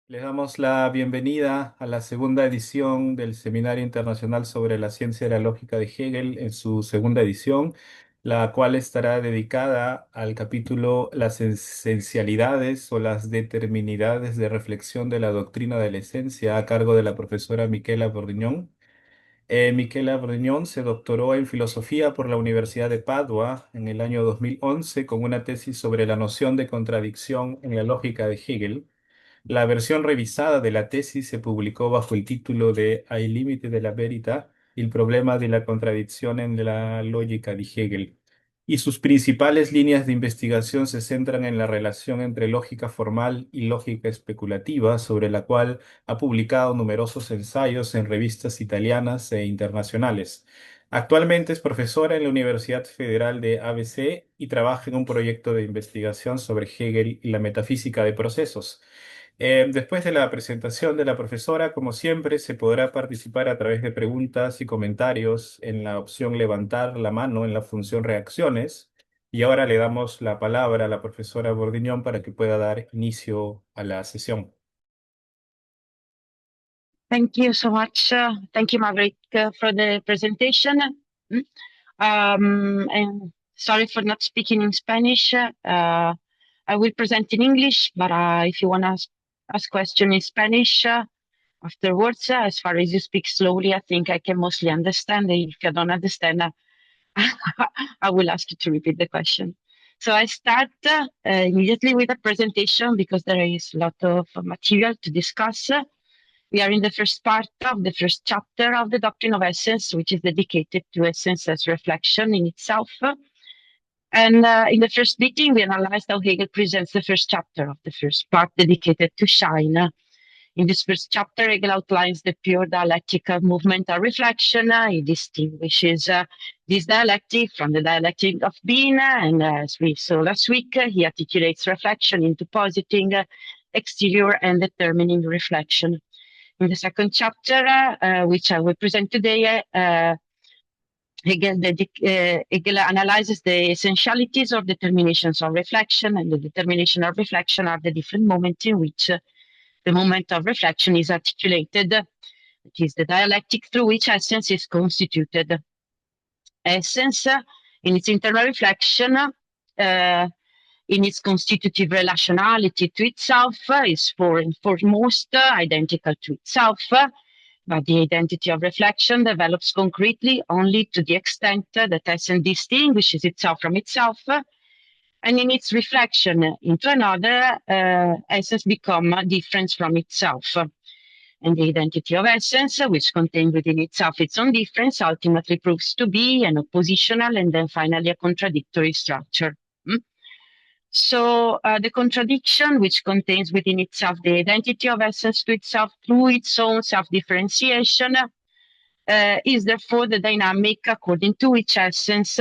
Les damos la bienvenida a la segunda edición del Seminario Internacional sobre la Ciencia y la Lógica de Hegel en su segunda edición, la cual estará dedicada al capítulo Las esencialidades o las determinidades de reflexión de la doctrina de la esencia a cargo de la profesora Michela Bordiñón. Michela Bordiñón se doctoró en filosofía por la Universidad de Padua en el año 2011 con una tesis sobre la noción de contradicción en la lógica de Hegel. La versión revisada de la tesis se publicó bajo el título de Ai limiti della verità, il problema de la contradicción en la lógica de Hegel. Y sus principales líneas de investigación se centran en la relación entre lógica formal y lógica especulativa, sobre la cual ha publicado numerosos ensayos en revistas italianas e internacionales. Actualmente es profesora en la Universidad Federal de ABC y trabaja en un proyecto de investigación sobre Hegel y la metafísica de procesos. Después de la presentación de la profesora, como siempre, se podrá participar a través de preguntas y comentarios en la opción levantar la mano en la función reacciones. Y ahora le damos la palabra a la profesora Bordiñón para que pueda dar inicio a la sesión. Thank you so much. Thank you, Maverick, for the presentation. And sorry for not speaking in Spanish. I will present in English, but if you want to ask question in Spanish afterwards, as far as you speak slowly, I think I can mostly understand. If I don't understand, I will ask you to repeat the question. So I start immediately with a presentation because there is a lot of material to discuss. We are in the first part of the first chapter of the Doctrine of Essence, which is dedicated to essence as reflection in itself. And in the first meeting, we analyzed how Hegel presents the first chapter of the first part dedicated to shine. In this first chapter, Hegel outlines the pure dialectical movement of reflection. He distinguishes this dialectic from the dialectic of being. And as we saw last week, he articulates reflection into positing exterior and determining reflection. In the second chapter, which I will present today, Hegel analyzes the essentialities or determinations of reflection, and the determination of reflection are the different moments in which the moment of reflection is articulated. It is the dialectic through which essence is constituted. Essence, in its internal reflection, in its constitutive relationality to itself, is foremost identical to itself, but the identity of reflection develops concretely only to the extent that essence distinguishes itself from itself, and in its reflection into another, essence becomes different from itself. And the identity of essence, which contains within itself its own difference, ultimately proves to be an oppositional and then finally a contradictory structure. So the contradiction, which contains within itself the identity of essence to itself through its own self-differentiation, is therefore the dynamic according to which essence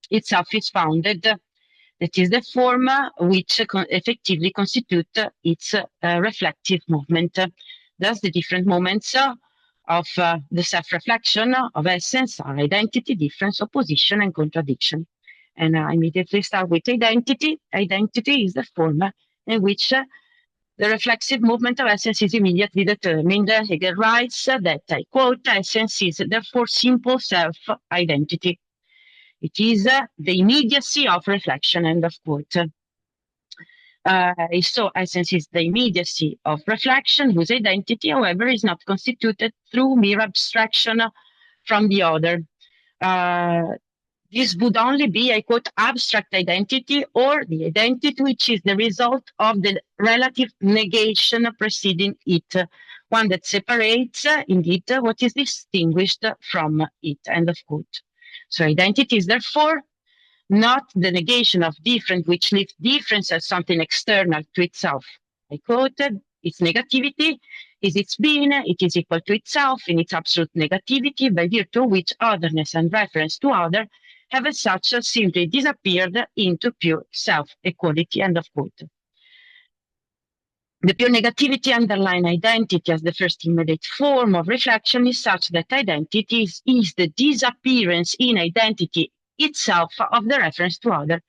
itself is founded. That is the form which effectively constitute its reflective movement. Thus, the different moments of the self-reflection of essence are identity, difference, opposition, and contradiction. And I immediately start with identity. Identity is the form in which the reflexive movement of essence is immediately determined. Hegel writes that, I quote, essence is therefore simple self-identity. It is the immediacy of reflection, end of quote. So essence is the immediacy of reflection, whose identity, however, is not constituted through mere abstraction from the other. This would only be, I quote, abstract identity, or the identity which is the result of the relative negation preceding it, one that separates, indeed, what is distinguished from it, end of quote. So identity is therefore not the negation of different, which leaves difference as something external to itself. I quoted, its negativity is its being, it is equal to itself in its absolute negativity, by virtue of which otherness and reference to other have as such simply disappeared into pure self-equality, end of quote. The pure negativity underlying identity as the first immediate form of reflection is such that identity is the disappearance in identity itself of the reference to other.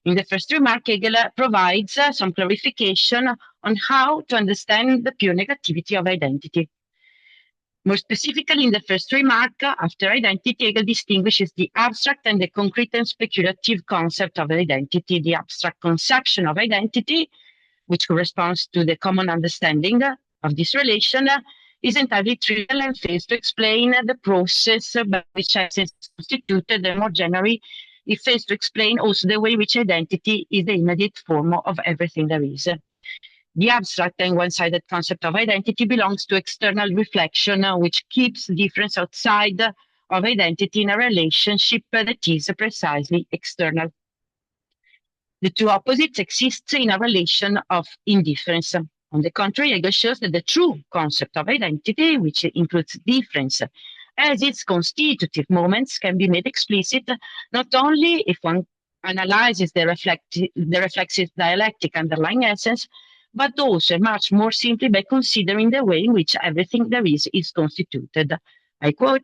In the first remark, Hegel provides some clarification on how to understand the pure negativity of identity. More specifically, in the first remark, after identity, Hegel distinguishes the abstract and the concrete and speculative concept of identity. The abstract conception of identity, which corresponds to the common understanding of this relation, is entirely trivial and fails to explain the process by which essence is constituted, and more generally, it fails to explain also the way in which identity is the immediate form of everything there is. The abstract and one-sided concept of identity belongs to external reflection, which keeps difference outside of identity in a relationship that is precisely external. The two opposites exist in a relation of indifference. On the contrary, Hegel shows that the true concept of identity, which includes difference as its constitutive moments, can be made explicit not only if one analyzes the reflexive dialectic underlying essence, but also much more simply by considering the way in which everything there is constituted. I quote,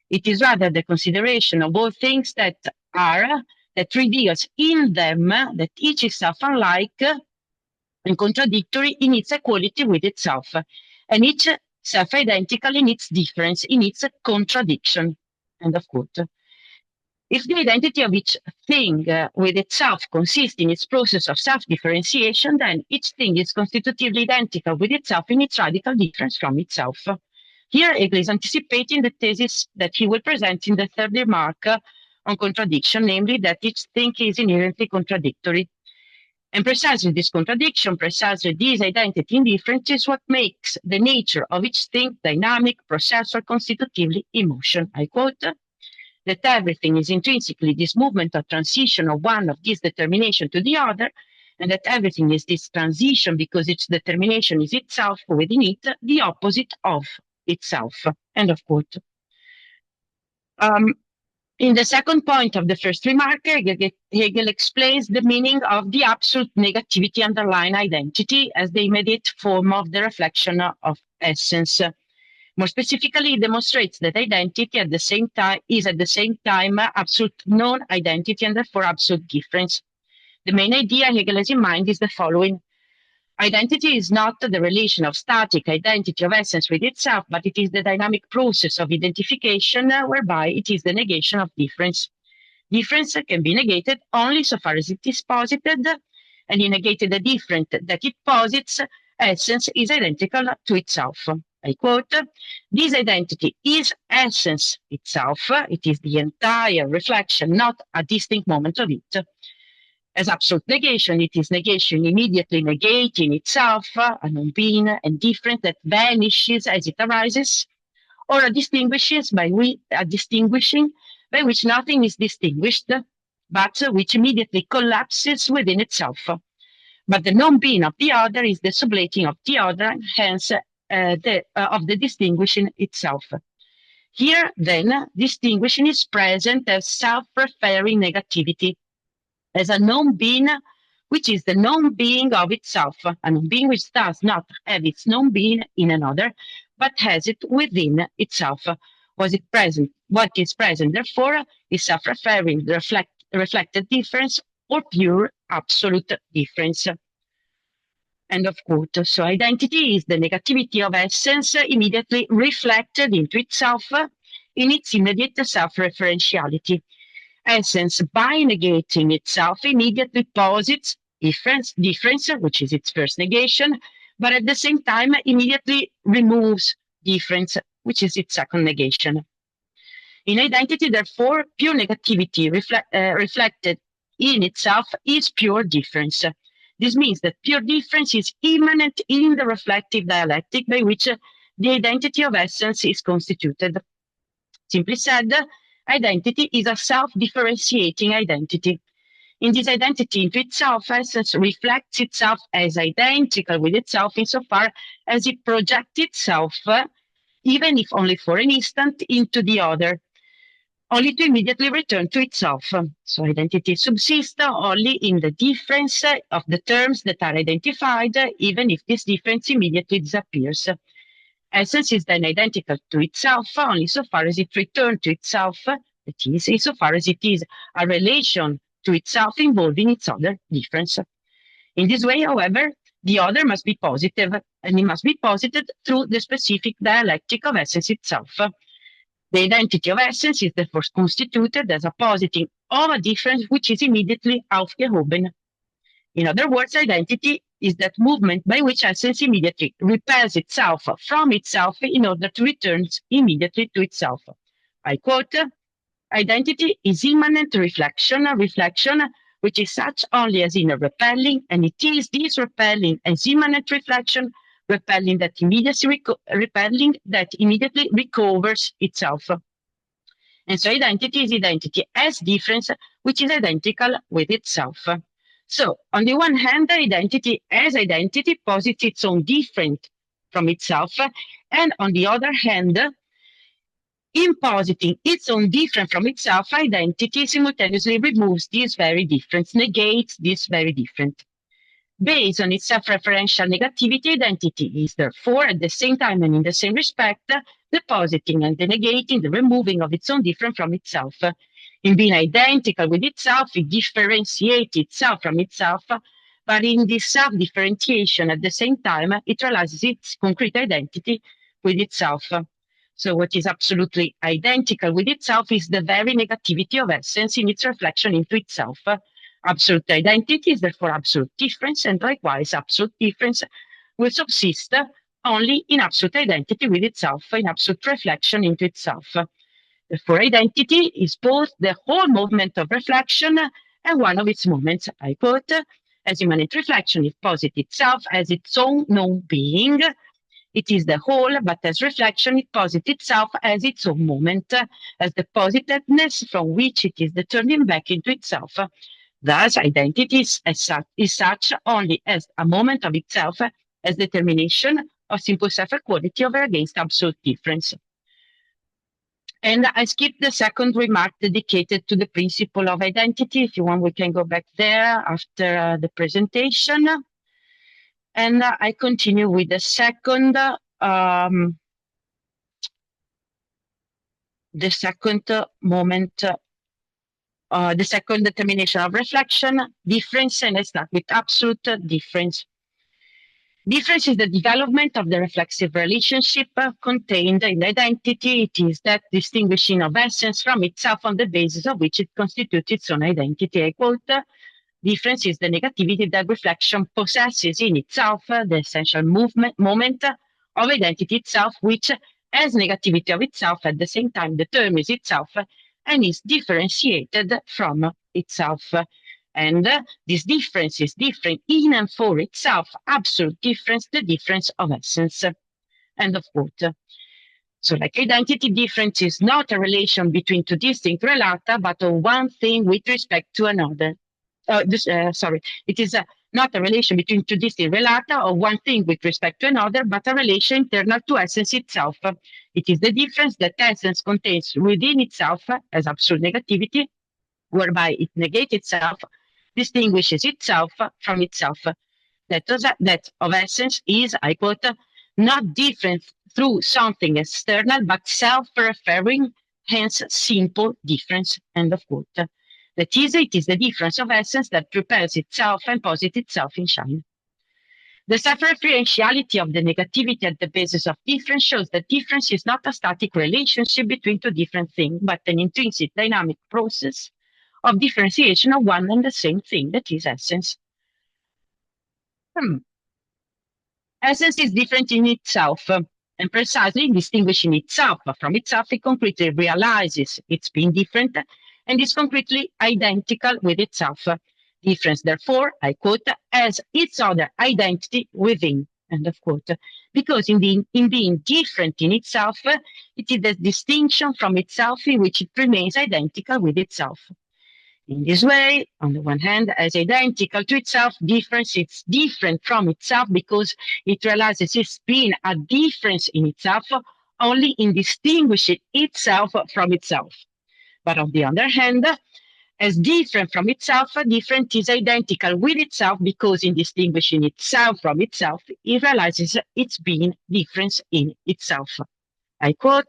"It is rather the consideration of all things that are that reveals in them that each is self-unlike and contradictory in its equality with itself, and each self-identical in its difference, in its contradiction." End of quote. If the identity of each thing with itself consists in its process of self-differentiation, then each thing is constitutively identical with itself in its radical difference from itself. Here, Hegel is anticipating the thesis that he will present in the third remark on contradiction, namely that each thing is inherently contradictory. And precisely this contradiction, precisely this identity indifference is what makes the nature of each thing dynamic, processual, constitutively in motion. I quote, "That everything is intrinsically this movement of transition of one of this determination to the other, and that everything is this transition because its determination is itself within it, the opposite of itself." End of quote. In the second point of the first remark, Hegel explains the meaning of the absolute negativity underlying identity as the immediate form of the reflection of essence. More specifically, it demonstrates that identity is at the same time absolute non-identity and therefore absolute difference. The main idea Hegel has in mind is the following. Identity is not the relation of static identity of essence with itself, but it is the dynamic process of identification whereby it is the negation of difference. Difference can be negated only so far as it is posited, and in negating the different that it posits, essence is identical to itself. I quote, "This identity is essence itself. It is the entire reflection, not a distinct moment of it. As absolute negation, it is negation immediately negating itself, a non-being and different that vanishes as it arises, or a distinguishing by which nothing is distinguished, but which immediately collapses within itself. But the non-being of the other is the sublating of the other, hence of the distinguishing itself. Here, then, distinguishing is present as self-referring negativity, as a non-being, which is the non-being of itself, a non-being which does not have its non-being in another, but has it within itself. What is present, therefore, is self-referring, reflected difference, or pure absolute difference. End of quote. So identity is the negativity of essence immediately reflected into itself in its immediate self-referentiality. Essence, by negating itself, immediately posits difference, which is its first negation, but at the same time immediately removes difference, which is its second negation. In identity, therefore, pure negativity reflected in itself is pure difference. This means that pure difference is immanent in the reflective dialectic by which the identity of essence is constituted. Simply said, identity is a self-differentiating identity. In this identity into itself, essence reflects itself as identical with itself insofar as it projects itself, even if only for an instant, into the other, only to immediately return to itself. So identity subsists only in the difference of the terms that are identified, even if this difference immediately disappears. Essence is then identical to itself only so far as it returns to itself, that is, insofar as it is a relation to itself involving its other difference. In this way, however, The other must be positive, and it must be posited through the specific dialectic of essence itself. The identity of essence is therefore constituted as a positing of a difference which is immediately aufgehoben. In other words, identity is that movement by which essence immediately repels itself from itself in order to return immediately to itself. I quote, identity is immanent reflection, reflection which is such only as inner repelling, and it is this repelling as immanent reflection, repelling that immediately recovers itself. And so identity is identity as difference, which is identical with itself. So on the one hand, identity as identity posits its own different from itself, and on the other hand, in positing its own different from itself, identity simultaneously removes this very difference, negates this very different. Based on its self-referential negativity, identity is therefore at the same time and in the same respect, the positing and the negating, the removing of its own different from itself. In being identical with itself, it differentiates itself from itself, but in this self-differentiation at the same time, it realizes its concrete identity with itself. So what is absolutely identical with itself is the very negativity of essence in its reflection into itself. Absolute identity is therefore absolute difference, and likewise absolute difference will subsist only in absolute identity with itself, in absolute reflection into itself. Therefore, identity is both the whole movement of reflection and one of its moments. I quote, as immanent reflection, it posits itself as its own known being. It is the whole, but as reflection, it posits itself as its own moment, as the positiveness from which it is the turning back into itself. Thus, identity is such only as a moment of itself, as determination of simple self-equality over against absolute difference. And I skipped the second remark dedicated to the principle of identity. If you want, we can go back there after the presentation. And I continue with the second moment, the second determination of reflection, difference, and I start with absolute difference. Difference is the development of the reflexive relationship contained in identity. It is that distinguishing of essence from itself on the basis of which it constitutes its own identity. I quote, difference is the negativity that reflection possesses in itself, the essential moment of identity itself, which as negativity of itself at the same time determines itself and is differentiated from itself. And this difference is different in and for itself, absolute difference, the difference of essence. End of quote. So like identity, difference is not a relation between two distinct relata, but of one thing with respect to another. It is not a relation between two distinct relata of one thing with respect to another, but a relation internal to essence itself. It is the difference that essence contains within itself as absolute negativity, whereby it negates itself, distinguishes itself from itself. That of essence is, I quote, not different through something external, but self-referring, hence simple difference, end of quote. That is, it is the difference of essence that repels itself and posits itself in shine. The self-referentiality of the negativity at the basis of difference shows that difference is not a static relationship between two different things, but an intrinsic dynamic process of differentiation of one and the same thing, that is essence. Essence is different in itself, and precisely distinguishing itself from itself, it concretely realizes its being different and is concretely identical with itself. Difference, therefore, I quote, as its other identity within, end of quote. Because in being different in itself, it is the distinction from itself in which it remains identical with itself. In this way, on the one hand, as identical to itself, difference is different from itself because it realizes its being a difference in itself only in distinguishing itself from itself. But on the other hand, as different from itself, different is identical with itself because in distinguishing itself from itself, it realizes its being difference in itself. I quote,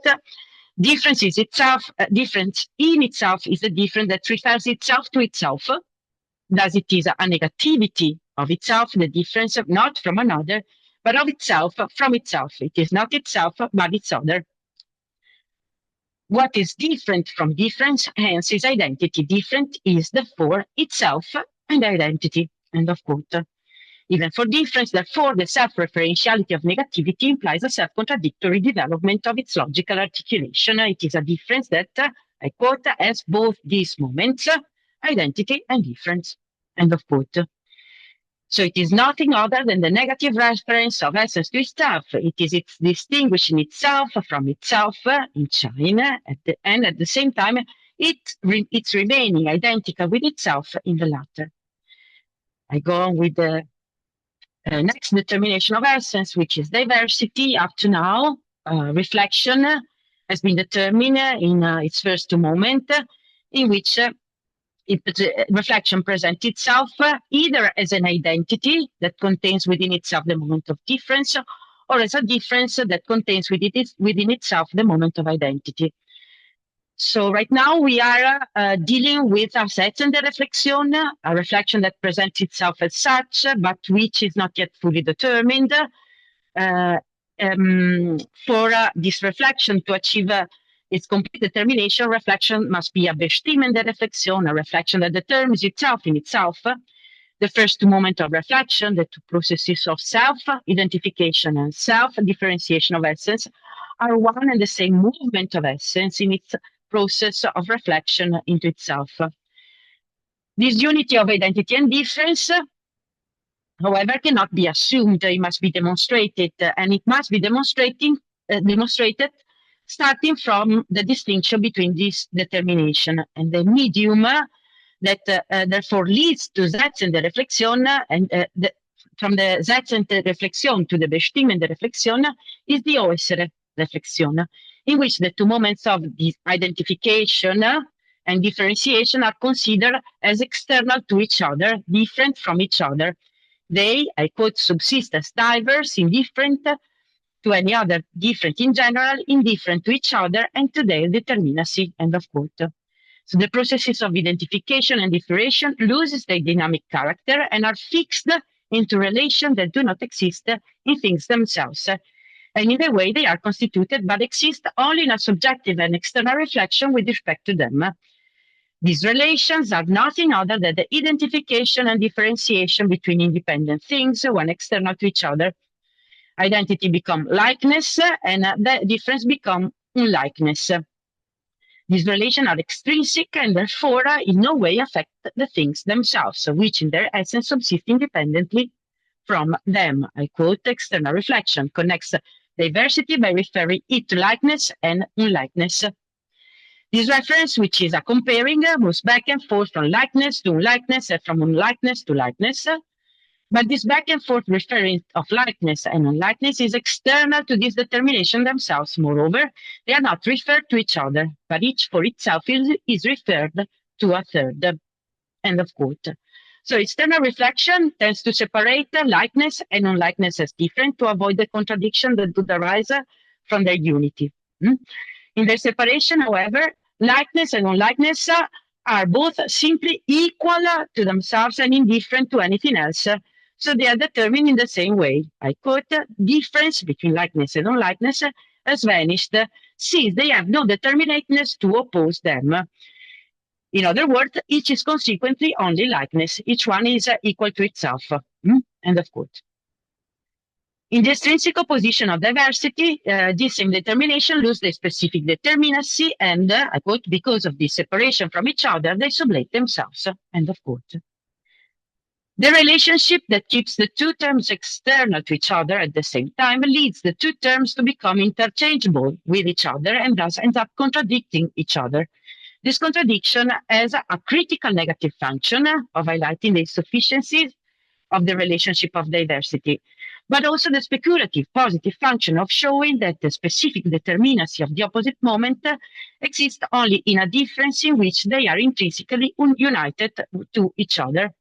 difference in itself is the difference that refers itself to itself. Thus, it is a negativity of itself, the difference not from another, but of itself from itself. It is not itself, but its other. What is different from difference, hence is identity. Different is therefore itself and identity. End of quote. Even for difference, therefore, the self-referentiality of negativity implies a self-contradictory development of its logical articulation. It is a difference that, I quote, has both these moments, identity and difference. End of quote. So it is nothing other than the negative reference of essence to itself. It is its distinguishing itself from itself in China, and at the same time, it's remaining identical with itself in the latter. I go on with the next determination of essence, which is diversity. Up to now, reflection has been determined in its first two moments, in which reflection presents itself either as an identity that contains within itself the moment of difference, or as a difference that contains within itself the moment of identity. So right now we are dealing with a setzende reflexion, a reflection that presents itself as such, but which is not yet fully determined. For this reflection to achieve its complete determination, reflection must be a bestimmende reflexion, a reflection that determines itself in itself. The first two moments of reflection, the two processes of self-identification and self-differentiation of essence, are one and the same movement of essence in its process of reflection into itself. This unity of identity and difference, however, cannot be assumed. It must be demonstrated, and it must be demonstrated starting from the distinction between this determination and the medium that therefore leads to setzende reflexion, and from the setzende reflexion to the bestimmende reflexion is the äußere reflexion, in which the two moments of this identification and differentiation are considered as external to each other, different from each other. They, I quote, subsist as diverse, indifferent to any other, different in general, indifferent to each other, and to their determinacy, end of quote. So the processes of identification and differentiation loses their dynamic character and are fixed into relations that do not exist in things themselves, and in the way they are constituted, but exist only in a subjective and external reflection with respect to them. These relations are nothing other than the identification and differentiation between independent things when external to each other. Identity becomes likeness, and the difference becomes unlikeness. These relations are extrinsic and therefore in no way affect the things themselves, which in their essence subsist independently from them. I quote, external reflection connects diversity by referring it to likeness and unlikeness. This reference, which is a comparing, moves back and forth from likeness to unlikeness and from unlikeness to likeness. But this back and forth referring of likeness and unlikeness is external to this determination themselves. Moreover, they are not referred to each other, but each for itself is referred to a third. End of quote. So external reflection tends to separate likeness and unlikeness as different to avoid the contradiction that would arise from their unity. In their separation, however, likeness and unlikeness are both simply equal to themselves and indifferent to anything else. So they are determined in the same way. I quote, difference between likeness and unlikeness has vanished since they have no determinateness to oppose them. In other words, each is consequently only likeness. Each one is equal to itself. End of quote. In the extrinsic opposition of diversity, this same determination loses their specific determinacy, and, I quote, because of this separation from each other, they sublate themselves. End of quote. The relationship that keeps the two terms external to each other at the same time leads the two terms to become interchangeable with each other and thus ends up contradicting each other. This contradiction has a critical negative function of highlighting the insufficiencies of the relationship of diversity, but also the speculative positive function of showing that the specific determinacy of the opposite moment exists only in a difference in which they are intrinsically united to each other.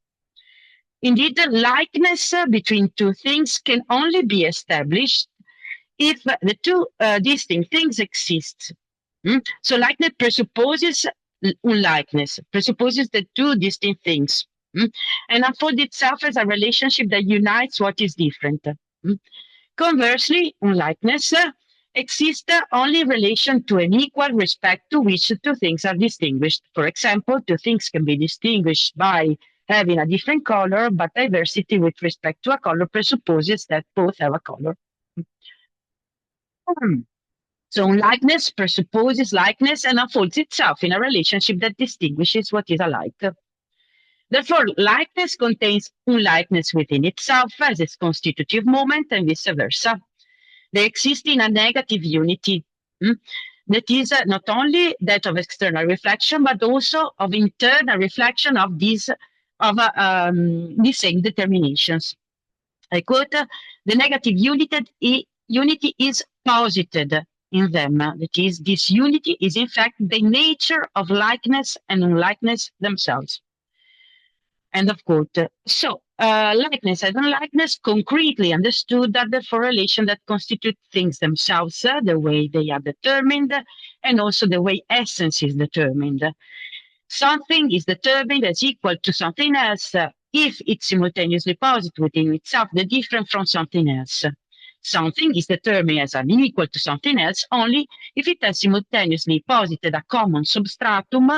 Indeed, the likeness between two things can only be established if the two distinct things exist. So likeness presupposes unlikeness, presupposes the two distinct things. and unfold itself as a relationship that unites what is different. Conversely, unlikeness exists only in relation to an equal respect to which two things are distinguished. For example, two things can be distinguished by having a different color, but diversity with respect to a color presupposes that both have a color. So unlikeness presupposes likeness and unfolds itself in a relationship that distinguishes what is alike. Therefore, likeness contains unlikeness within itself as its constitutive moment and vice versa. They exist in a negative unity that is not only that of external reflection, but also of internal reflection of these same determinations. I quote, the negative unity is posited in them. That is, this unity is in fact the nature of likeness and unlikeness themselves. End of quote. So, likeness and unlikeness, concretely understood, are the four relations that constitute things themselves, the way they are determined, and also the way essence is determined. Something is determined as equal to something else if it's simultaneously posited within itself, the different from something else. Something is determined as unequal to something else only if it has simultaneously posited a common substratum,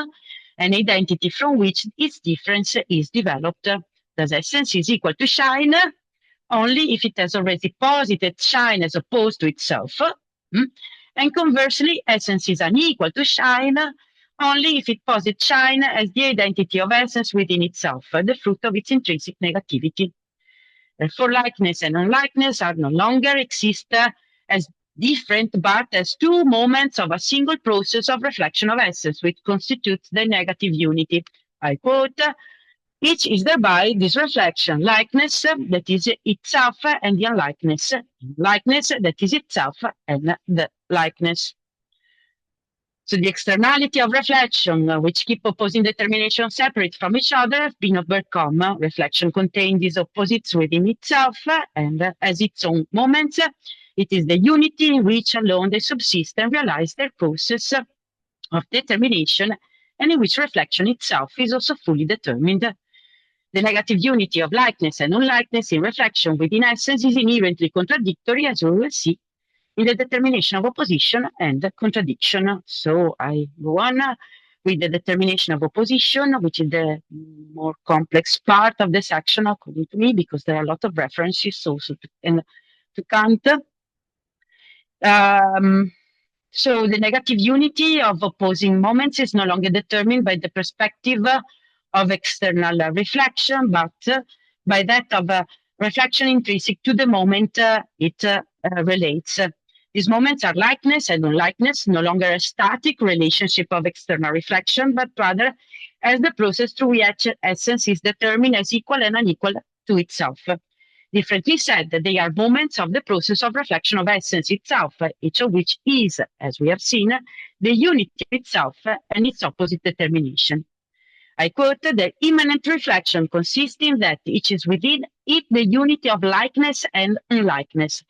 an identity from which its difference is developed. Thus, essence is equal to shine only if it has already posited shine as opposed to itself. And conversely, essence is unequal to shine only if it posits shine as the identity of essence within itself, the fruit of its intrinsic negativity. Therefore, likeness and unlikeness are no longer exist as different, but as two moments of a single process of reflection of essence, which constitutes the negative unity. I quote, each is thereby this reflection, likeness that is itself and the unlikeness, likeness that is itself and the likeness. So the externality of reflection, which keep opposing determinations separate from each other, have been overcome. Reflection contains these opposites within itself, and as its own moments, it is the unity in which alone they subsist and realize their process of determination, and in which reflection itself is also fully determined. The negative unity of likeness and unlikeness in reflection within essence is inherently contradictory, as we will see, in the determination of opposition and contradiction. So I go on with the determination of opposition, which is the more complex part of the section, according to me, because there are a lot of references also to Kant. So the negative unity of opposing moments is no longer determined by the perspective of external reflection, but by that of reflection intrinsic to the moment it relates. These moments are likeness and unlikeness, no longer a static relationship of external reflection, but rather as the process through which essence is determined as equal and unequal to itself. Differently said, they are moments of the process of reflection of essence itself, each of which is, as we have seen, the unity itself and its opposite determination. I quote, the immanent reflection consists in that each is within it the unity of likeness and unlikeness.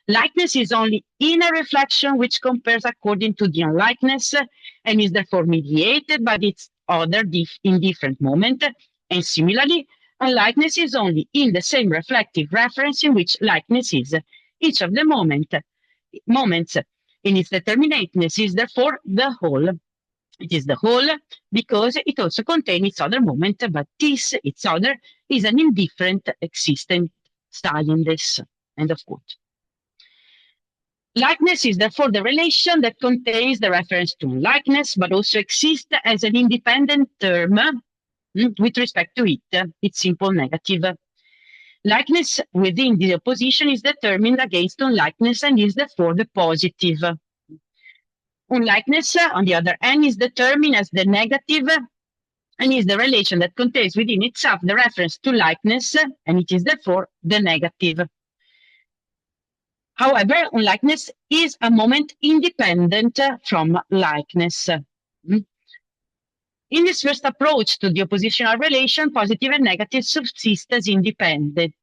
Likeness is only inner reflection which compares according to the unlikeness and is therefore mediated by its other in different moment. And similarly, unlikeness is only in the same reflective reference in which likeness is. Each of the moments in its determinateness is therefore the whole. It is the whole because it also contains its other moment, but this, its other, is an indifferent existent stylings. End of quote. Likeness is therefore the relation that contains the reference to likeness, but also exists as an independent term with respect to it, its simple negative. Likeness within the opposition is determined against unlikeness and is therefore the positive. Unlikeness, on the other hand, is determined as the negative and is the relation that contains within itself the reference to likeness, and it is therefore the negative. However, unlikeness is a moment independent from likeness. In this first approach to the oppositional relation, positive and negative subsist as independent,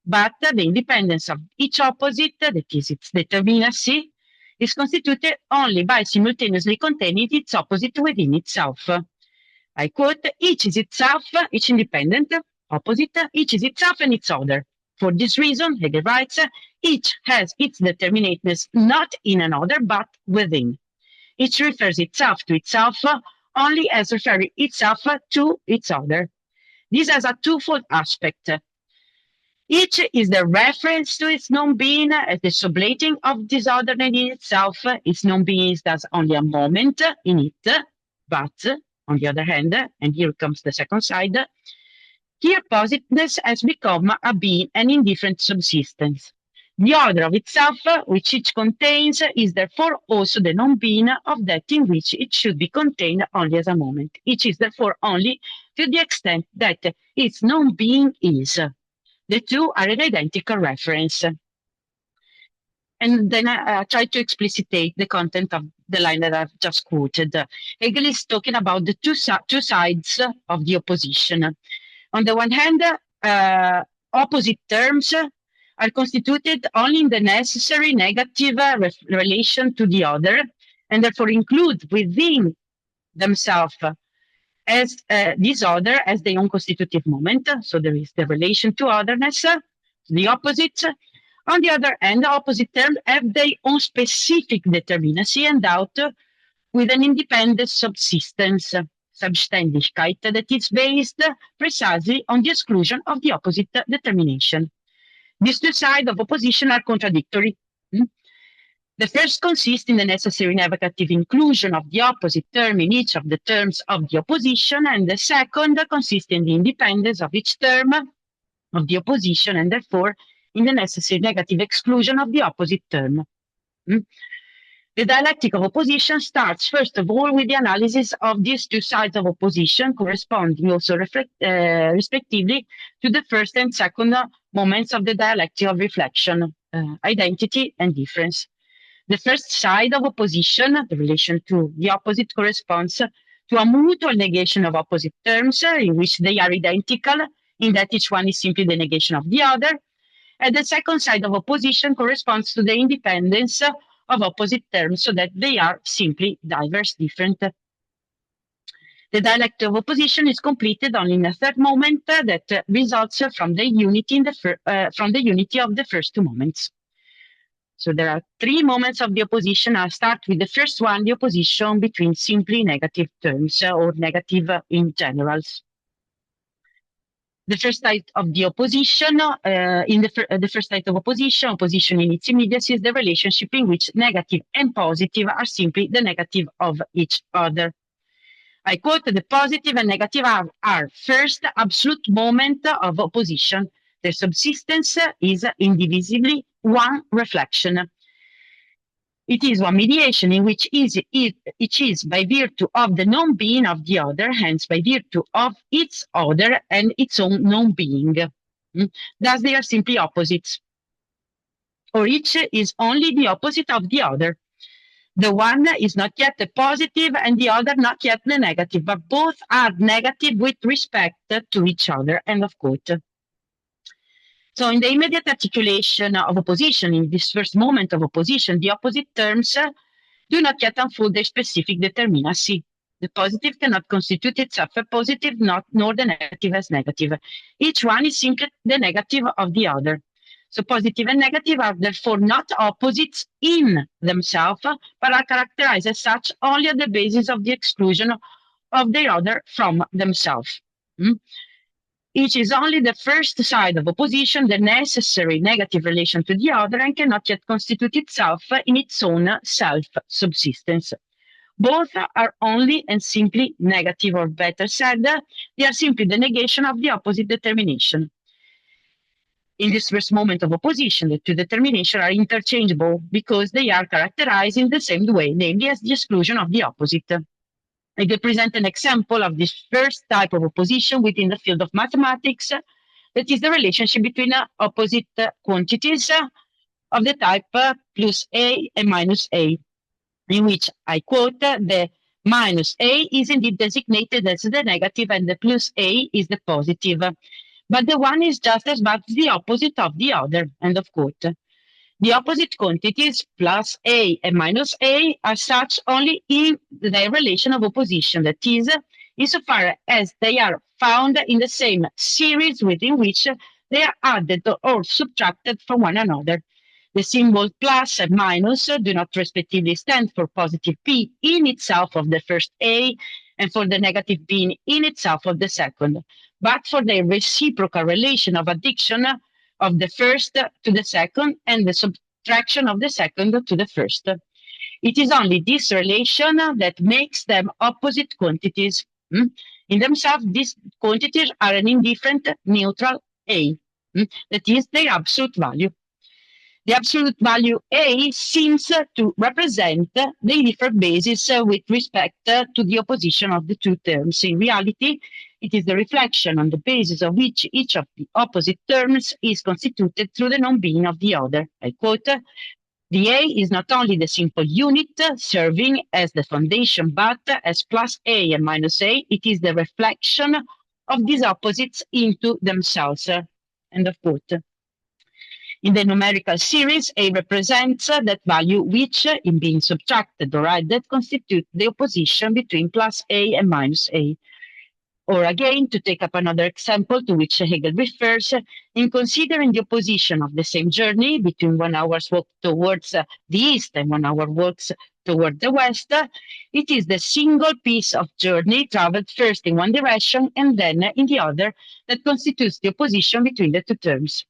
but the independence of each opposite, that is its determinacy, is constituted only by simultaneously containing its opposite within itself. I quote, each is itself, each independent, opposite, each is itself and its other. For this reason, Hegel writes, each has its determinateness not in another but within. Each refers itself to itself only as referring itself to its other. This has a twofold aspect. Each is the reference to its non-being as the sublating of this other in itself. Its non-being is thus only a moment in it, but on the other hand, and here comes the second side, here positiveness has become a being and indifferent subsistence. The order of itself, which each contains, is therefore also the non-being of that in which it should be contained only as a moment. Each is therefore only to the extent that its non-being is. The two are an identical reference. And then I try to explicitate the content of the line that I've just quoted. Hegel is talking about the two sides of the opposition. On the one hand, opposite terms are constituted only in the necessary negative relation to the other, and therefore include within themselves as this other as their own constitutive moment. So there is the relation to otherness, the opposite. On the other hand, the opposite terms have their own specific determinacy endowed with an independent subsistence, Selbstständigkeit, that is based precisely on the exclusion of the opposite determination. These two sides of opposition are contradictory. The first consists in the necessary negative inclusion of the opposite term in each of the terms of the opposition, and the second consists in the independence of each term of the opposition, and therefore in the necessary negative exclusion of the opposite term. The dialectic of opposition starts, first of all, with the analysis of these two sides of opposition, corresponding also respectively to the first and second moments of the dialectic of reflection, identity and difference. The first side of opposition, the relation to the opposite, corresponds to a mutual negation of opposite terms in which they are identical, in that each one is simply the negation of the other. And the second side of opposition corresponds to the independence of opposite terms, so that they are simply diverse, different. The dialectic of opposition is completed only in a third moment that results from the unity of the first two moments. So there are three moments of the opposition. I'll start with the first one, the opposition between simply negative terms or negative in generals. The first type of the opposition, the first type of opposition in its immediacy is the relationship in which negative and positive are simply the negative of each other. I quote, the positive and negative are first absolute moment of opposition. Their subsistence is indivisibly one reflection. It is one mediation in which each is by virtue of the non-being of the other, hence by virtue of its other and its own non-being. Thus they are simply opposites. Or each is only the opposite of the other. The one is not yet the positive and the other not yet the negative, but both are negative with respect to each other. End of quote. So in the immediate articulation of opposition, in this first moment of opposition, the opposite terms do not yet unfold their specific determinacy. The positive cannot constitute itself a positive, nor the negative as negative. Each one is simply the negative of the other. So positive and negative are therefore not opposites in themselves, but are characterized as such only on the basis of the exclusion of the other from themselves. Each is only the first side of opposition, the necessary negative relation to the other, and cannot yet constitute itself in its own self-subsistence. Both are only and simply negative, or better said, they are simply the negation of the opposite determination. In this first moment of opposition, the two determinations are interchangeable because they are characterized in the same way, namely as the exclusion of the opposite. I will present an example of this first type of opposition within the field of mathematics, that is the relationship between opposite quantities of the type plus a and minus a, in which I quote, the minus a is indeed designated as the negative and the plus a is the positive, but the one is just as much the opposite of the other, end of quote. The opposite quantities, plus a and minus a, are such only in their relation of opposition, that is, insofar as they are found in the same series within which they are added or subtracted from one another. The symbol plus and minus do not respectively stand for positive P in itself of the first A and for the negative B in itself of the second, but for the reciprocal relation of addition of the first to the second and the subtraction of the second to the first. It is only this relation that makes them opposite quantities. In themselves, these quantities are an indifferent neutral A, that is their absolute value. The absolute value A seems to represent the different bases with respect to the opposition of the two terms. In reality, it is the reflection on the basis of which each of the opposite terms is constituted through the non-being of the other. I quote, the A is not only the simple unit serving as the foundation, but as plus A and minus A, it is the reflection of these opposites into themselves. End of quote. In the numerical series, A represents that value which, in being subtracted or added, constitute the opposition between plus A and minus A. Or again, to take up another example to which Hegel refers, in considering the opposition of the same journey between 1 hour's walk towards the east and 1 hour walks toward the west, it is the single piece of journey traveled first in one direction and then in the other that constitutes the opposition between the two terms.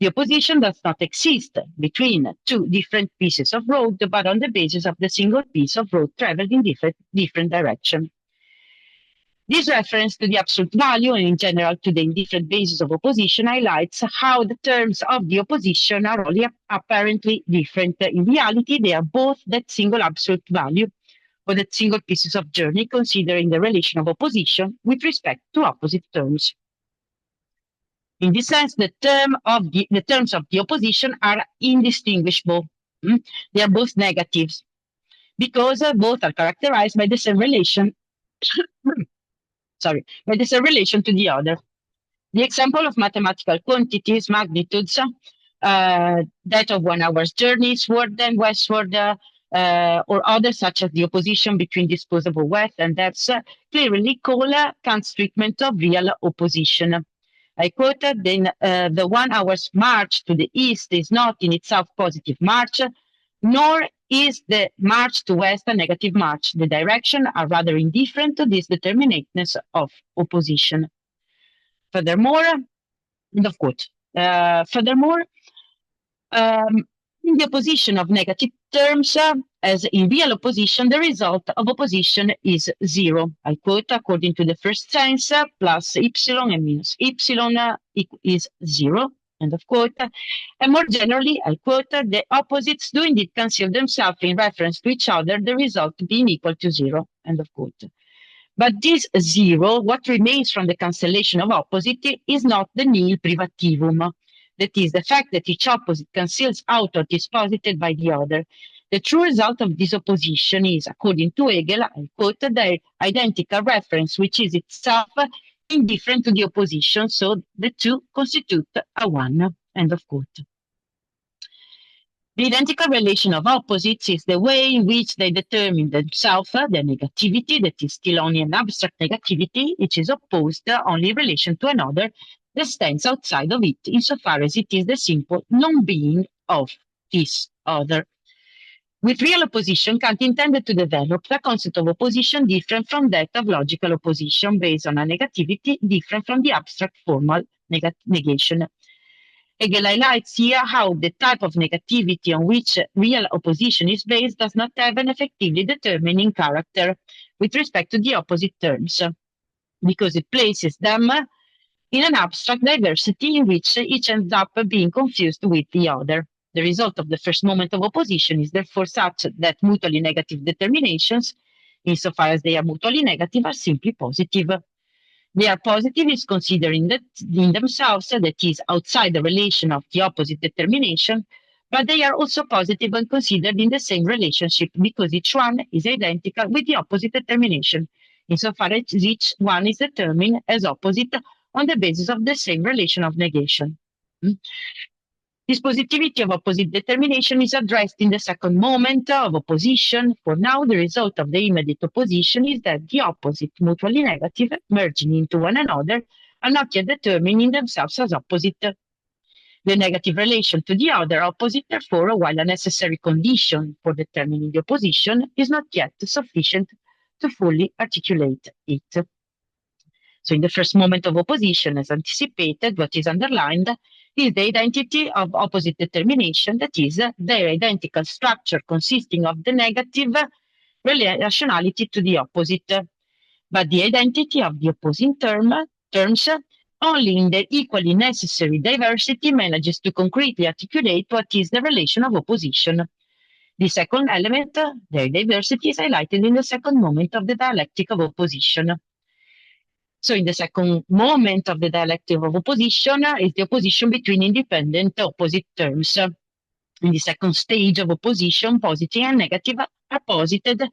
The opposition does not exist between two different pieces of road, but on the basis of the single piece of road traveled in different directions. This reference to the absolute value and in general to the indifferent basis of opposition highlights how the terms of the opposition are only apparently different. In reality, they are both that single absolute value or that single pieces of journey, considering the relation of opposition with respect to opposite terms. In this sense, the terms of the opposition are indistinguishable. They are both negatives because both are characterized by the same relation. By the same relation to the other. The example of mathematical quantities, magnitudes, that of 1 hour's journey eastward and westward, or others such as the opposition between disposable wealth and debts, clearly call Kant's treatment of real opposition. I quoted, the 1 hour's march to the east is not in itself positive march, nor is the march to west a negative march. The direction are rather indifferent to this determinateness of opposition. Furthermore, end of quote. In the opposition of negative terms, as in real opposition, the result of opposition is zero. I quote, according to the first sense, plus epsilon and minus epsilon is zero. End of quote. And more generally, I quote, the opposites do indeed conceal themselves in reference to each other, the result being equal to zero. End of quote. But this zero, what remains from the cancellation of opposite, is not the nil privativum. That is, the fact that each opposite cancels out what is posited by the other. The true result of this opposition is, according to Hegel, I quote, the identical reference, which is itself indifferent to the opposition, so the two constitute a one. End of quote. The identical relation of opposites is the way in which they determine themselves, the negativity, that is still only an abstract negativity, which is opposed only in relation to another that stands outside of it, insofar as it is the simple non-being of this other. With real opposition, Kant intended to develop the concept of opposition different from that of logical opposition, based on a negativity different from the abstract formal negation. Hegel highlights here how the type of negativity on which real opposition is based does not have an effectively determining character with respect to the opposite terms, because it places them in an abstract diversity in which each ends up being confused with the other. The result of the first moment of opposition is therefore such that mutually negative determinations, insofar as they are mutually negative, are simply positive. They are positive is considering that in themselves, that is, outside the relation of the opposite determination, but they are also positive when considered in the same relationship because each one is identical with the opposite determination, insofar as each one is determined as opposite on the basis of the same relation of negation. This positivity of opposite determination is addressed in the second moment of opposition. For now, the result of the immediate opposition is that the opposite, mutually negative, merging into one another, are not yet determined in themselves as opposite. The negative relation to the other opposite, therefore, while a necessary condition for determining the opposition, is not yet sufficient to fully articulate it. So in the first moment of opposition, as anticipated, what is underlined is the identity of opposite determination, that is, their identical structure consisting of the negative relationality to the opposite, but the identity of the opposing terms only in their equally necessary diversity manages to concretely articulate what is the relation of opposition. The second element, their diversity, is highlighted in the second moment of the dialectic of opposition. So in the second moment of the dialectic of opposition is the opposition between independent opposite terms. In the second stage of opposition, positive and negative are posited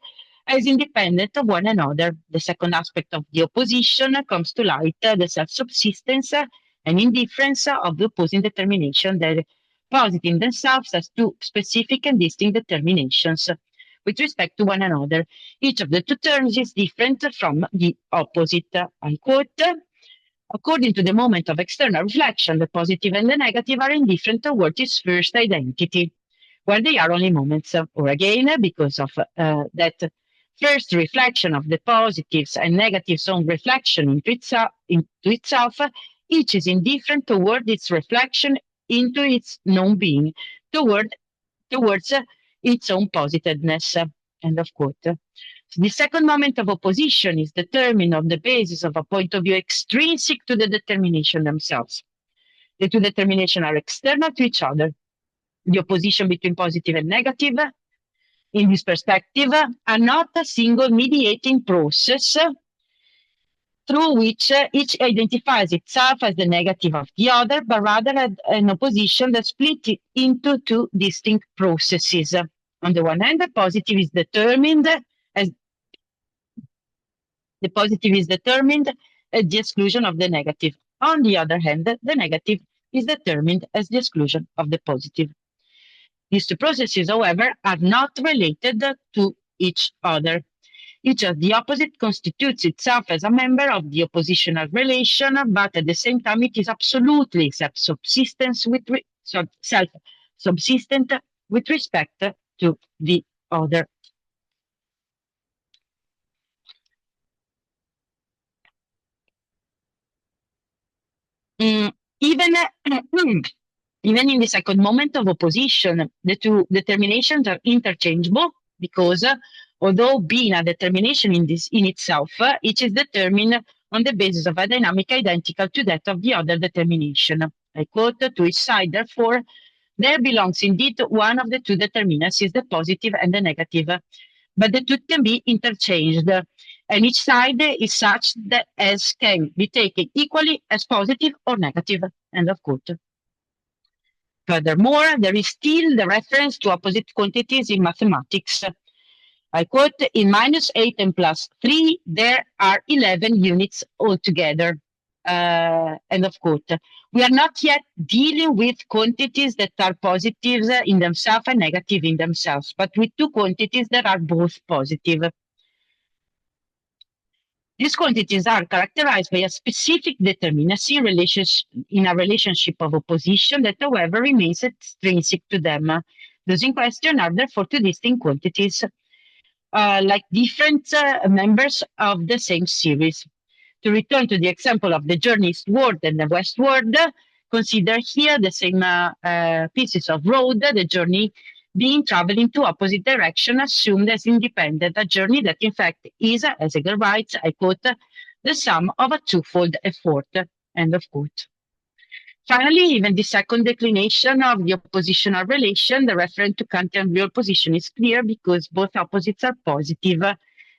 as independent of one another. The second aspect of the opposition comes to light, the self-subsistence and indifference of the opposing determination. They're positing themselves as two specific and distinct determinations with respect to one another. Each of the two terms is different from the opposite. I quote, according to the moment of external reflection, the positive and the negative are indifferent towards its first identity, where they are only moments. Or again, because of that first reflection of the positives and negatives on reflection into itself, each is indifferent toward its reflection into its non-being, towards its own positiveness. End of quote. The second moment of opposition is determined on the basis of a point of view extrinsic to the determination themselves. The two determinations are external to each other. The opposition between positive and negative, in this perspective, are not a single mediating process through which each identifies itself as the negative of the other, but rather an opposition that split it into two distinct processes. On the one hand, the positive is determined at the exclusion of the negative. On the other hand, the negative is determined as the exclusion of the positive. These two processes, however, are not related to each other. Each of the opposite constitutes itself as a member of the oppositional relation, but at the same time it is absolutely self-subsistent with respect to the other. Even in the second moment of opposition, the two determinations are interchangeable because although being a determination in itself, each is determined on the basis of a dynamic identical to that of the other determination. I quote, to each side, therefore, there belongs indeed one of the two determinacies, the positive and the negative, but the two can be interchanged, and each side is such that as can be taken equally as positive or negative. End of quote. Furthermore, there is still the reference to opposite quantities in mathematics. I quote, in -8 and +3, there are 11 units altogether. End of quote. We are not yet dealing with quantities that are positives in themselves and negative in themselves, but with two quantities that are both positive. These quantities are characterized by a specific determinacy in a relationship of opposition that, however, remains extrinsic to them. Those in question are therefore two distinct quantities, like different members of the same series. To return to the example of the journey eastward and the westward, consider here the same pieces of road, the journey being traveled in two opposite directions, assumed as independent, a journey that in fact is, as Hegel writes, I quote, the sum of a twofold effort, end of quote. Finally, even the second declination of the oppositional relation, the reference to Kantian real position, is clear because both opposites are positive,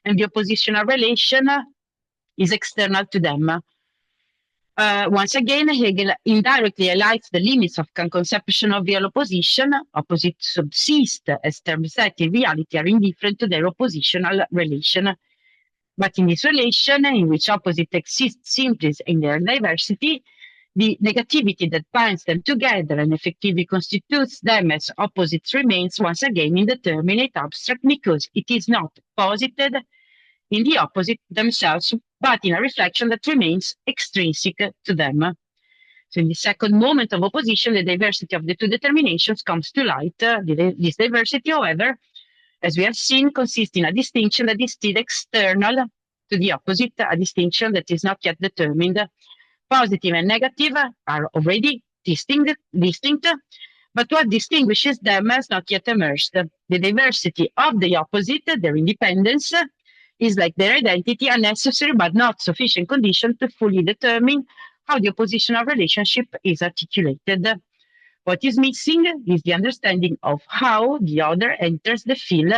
and the oppositional relation is external to them. Once again, Hegel indirectly highlights the limits of Kant's conception of real opposition. Opposites subsist as terms that in reality are indifferent to their oppositional relation. But in this relation, in which opposites exist simply in their diversity, The negativity that binds them together and effectively constitutes them as opposites remains once again indeterminate abstract because it is not posited in the opposite themselves, but in a reflection that remains extrinsic to them. So in the second moment of opposition, the diversity of the two determinations comes to light. This diversity, however, as we have seen, consists in a distinction that is still external to the opposite, a distinction that is not yet determined. Positive and negative are already distinct, but what distinguishes them has not yet emerged. The diversity of the opposite, their independence, is like their identity, a necessary but not sufficient condition to fully determine how the oppositional relationship is articulated. What is missing is the understanding of how the other enters the field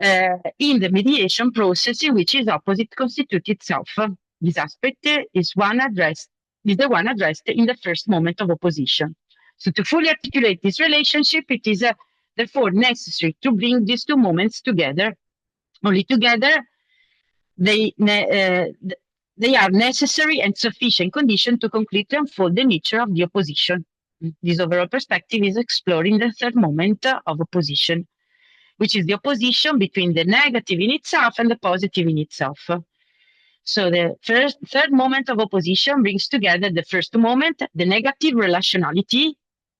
in the mediation process in which its opposite constitutes itself. This aspect is the one addressed in the first moment of opposition. So to fully articulate this relationship, it is therefore necessary to bring these two moments together. Only together they are necessary and sufficient condition to completely unfold the nature of the opposition. This overall perspective is exploring the third moment of opposition, which is the opposition between the negative in itself and the positive in itself. So the third moment of opposition brings together the first moment, the negative relationality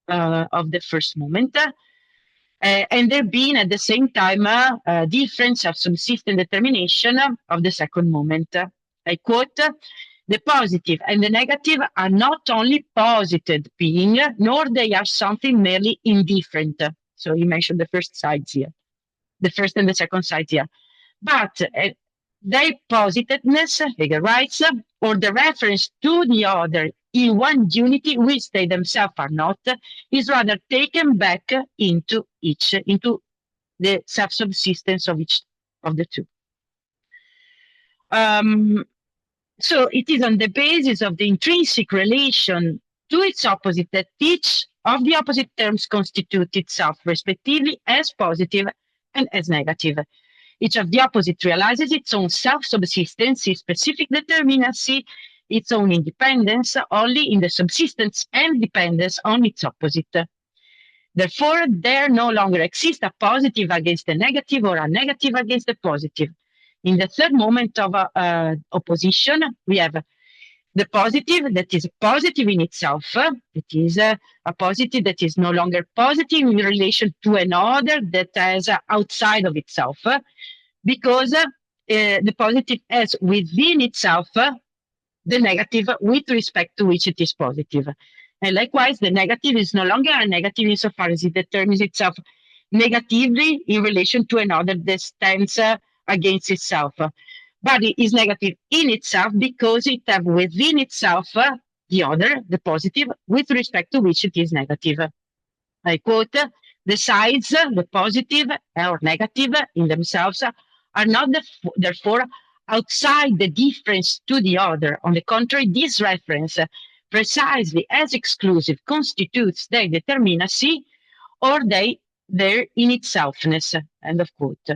of the first moment, and there being at the same time a difference of subsistent determination of the second moment. I quote, "The positive and the negative are not only posited being, nor they are something merely indifferent." So he mentioned the first sides here, the first and the second sides here. But their positiveness, Hegel writes, or the reference to the other in one unity which they themselves are not, is rather taken back into the self-subsistence of each of the two. So it is on the basis of the intrinsic relation to its opposite that each of the opposite terms constitute itself respectively as positive and as negative. Each of the opposite realizes its own self-subsistence, its specific determinacy, its own independence, only in the subsistence and dependence on its opposite. Therefore, there no longer exists a positive against the negative or a negative against the positive. In the third moment of opposition, we have the positive that is positive in itself. It is a positive that is no longer positive in relation to another that is outside of itself, because the positive has within itself the negative with respect to which it is positive. And likewise, the negative is no longer a negative insofar as it determines itself negatively in relation to another that stands against itself. But it is negative in itself because it has within itself the other, the positive, with respect to which it is negative. I quote, "The sides, the positive or negative in themselves, are not therefore outside the difference to the other. On the contrary, this reference, precisely as exclusive, constitutes their determinacy or their in itselfness." End of quote.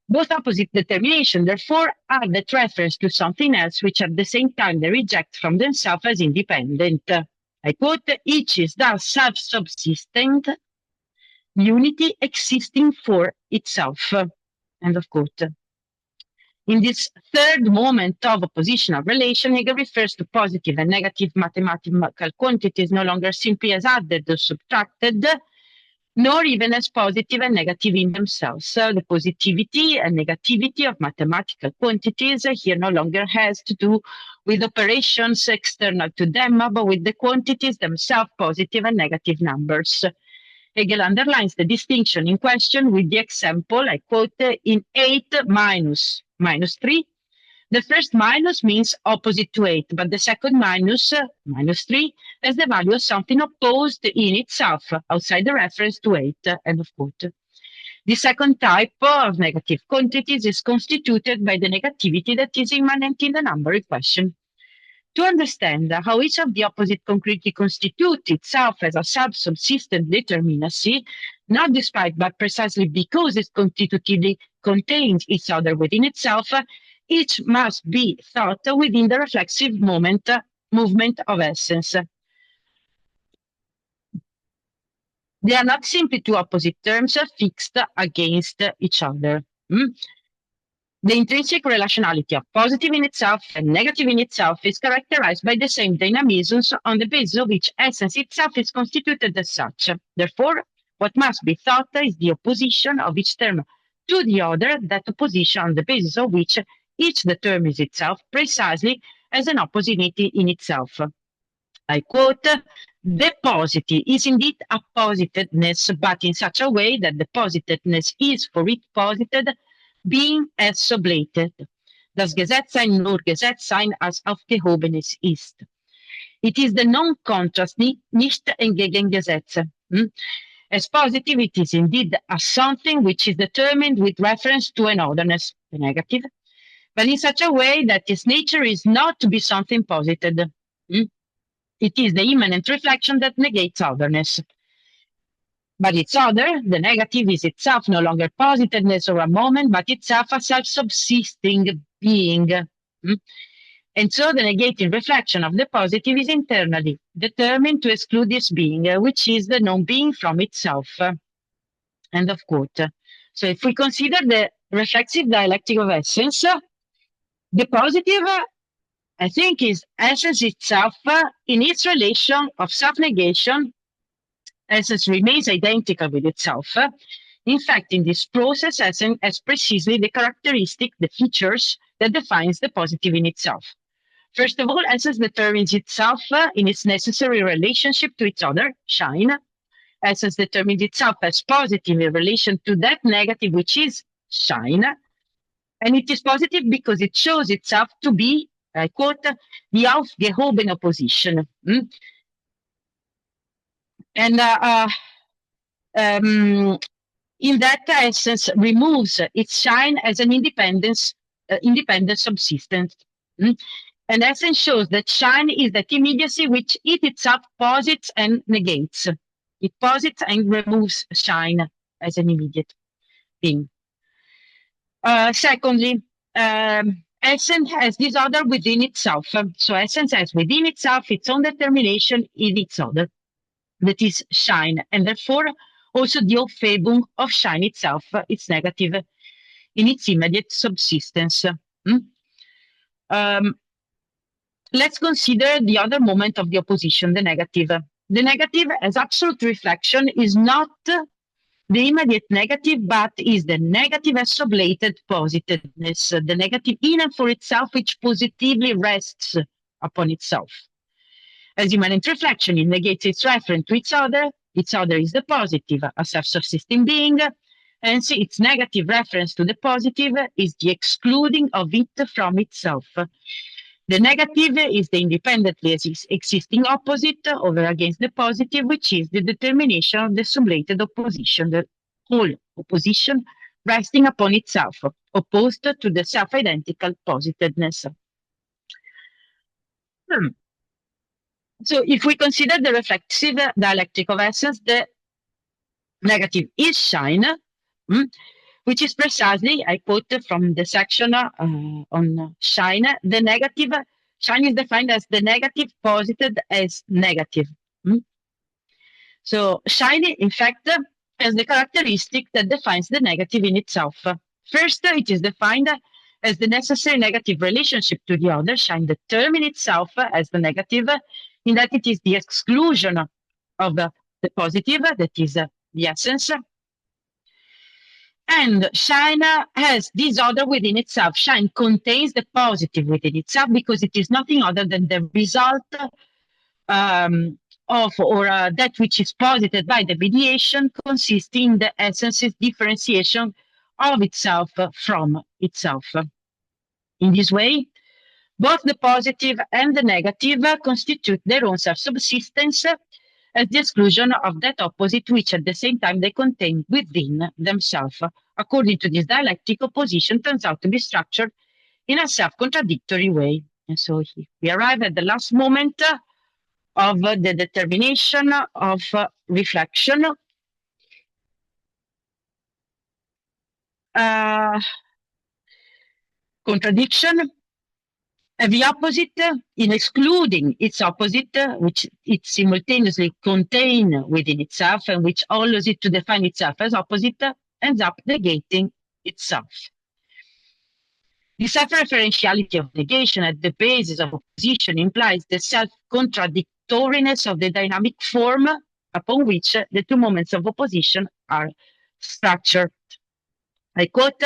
Both opposite determination, therefore, are that reference to something else which at the same time they reject from themselves as independent. I quote, "Each is thus self-subsistent, unity existing for itself." End of quote. In this third moment of oppositional relation, Hegel refers to positive and negative mathematical quantities no longer simply as added or subtracted, nor even as positive and negative in themselves. The positivity and negativity of mathematical quantities here no longer has to do with operations external to them, but with the quantities themselves, positive and negative numbers. Hegel underlines the distinction in question with the example, I quote, "In 8 minus 3, the first minus means opposite to 8, but the second minus 3 has the value of something opposed in itself, outside the reference to 8, end of quote. The second type of negative quantities is constituted by the negativity that is immanent in the number in question. To understand how each of the opposite concretely constitutes itself as a self-subsistent determinacy, not despite but precisely because it constitutively contains each other within itself, each must be thought within the reflexive moment movement of essence. They are not simply two opposite terms fixed against each other. The intrinsic relationality of positive in itself and negative in itself is characterized by the same dynamisms on the basis of which essence itself is constituted as such. Therefore, what must be thought is the opposition of each term to the other, that opposition on the basis of which each determines itself precisely as an opposite in itself. I quote, "The positive is indeed a positiveness, but in such a way that the positiveness is for it posited, being as sublated. Das Gesetzsein nur Gesetzsein als Aufgehobenes ist. It is the non-contrast, nicht entgegengesetze. As positive, it is indeed a something which is determined with reference to an otherness, the negative, but in such a way that its nature is not to be something posited. It is the immanent reflection that negates otherness. But its other, the negative, is itself no longer positiveness or a moment, but itself a self-subsisting being. And so the negating reflection of the positive is internally determined to exclude this being, which is the non-being from itself. End of quote. So if we consider the reflexive dialectic of essence, the positive, I think, is essence itself in its relation of self-negation. Essence remains identical with itself. In fact, in this process, essence has precisely the characteristic, the features that defines the positive in itself. First of all, essence determines itself in its necessary relationship to its other, shine. Essence determines itself as positive in relation to that negative, which is shine. And it is positive because it shows itself to be, I quote, the aufgehobene Opposition. And in that essence removes its shine as an independent subsistence. And essence shows that shine is that immediacy which it itself posits and negates. It posits and removes shine as an immediate thing. Secondly, essence has this other within itself. So essence has within itself its own determination in its other, that is shine, and therefore also the Aufhebung of shine itself, its negative, in its immediate subsistence. Let's consider the other moment of the opposition, the negative. The negative, as absolute reflection, is not the immediate negative, but is the negative as sublated positiveness, the negative in and for itself, which positively rests upon itself. As immanent reflection, it negates its reference to its other is the positive, a self-subsisting being, hence its negative reference to the positive is the excluding of it from itself. The negative is the independently existing opposite over against the positive, which is the determination of the sublated opposition, the whole opposition resting upon itself, opposed to the self-identical positiveness. So if we consider the reflexive dialectic of essence, the negative is shine, which is precisely, I quote from the section on shine, the negative, shine is defined as the negative posited as negative. So shine, in fact, has the characteristic that defines the negative in itself. First, it is defined as the necessary negative relationship to the other. Shine determines itself as the negative, in that it is the exclusion of the positive, that is the essence. And shine has this other within itself. Shine contains the positive within itself because it is nothing other than the result of that which is posited by the mediation, consisting in the essence's differentiation of itself from itself. In this way, both the positive and the negative constitute their own self-subsistence as the exclusion of that opposite which at the same time they contain within themselves. According to this dialectic, opposition turns out to be structured in a self-contradictory way. And so we arrive at the last moment of the determination of reflection. Contradiction. Every opposite, in excluding its opposite, which it simultaneously contains within itself and which allows it to define itself as opposite, ends up negating itself. The self-referentiality of negation at the basis of opposition implies the self-contradictoriness of the dynamic form upon which the two moments of opposition are structured. I quote,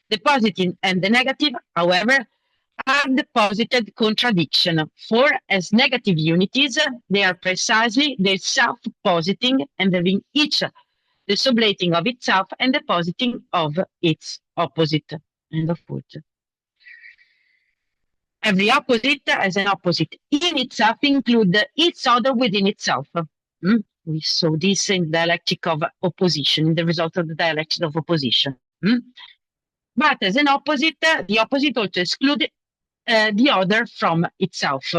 "The positive and the negative, however, are deposited contradiction, for as negative unities, they are precisely their self-positing and having each the sublating of itself and the positing of its opposite." End of quote. Every opposite as an opposite in itself include its other within itself. We saw this in dialectic of opposition, in the result of the dialectic of opposition. But as an opposite, the opposite also excludes the other from itself,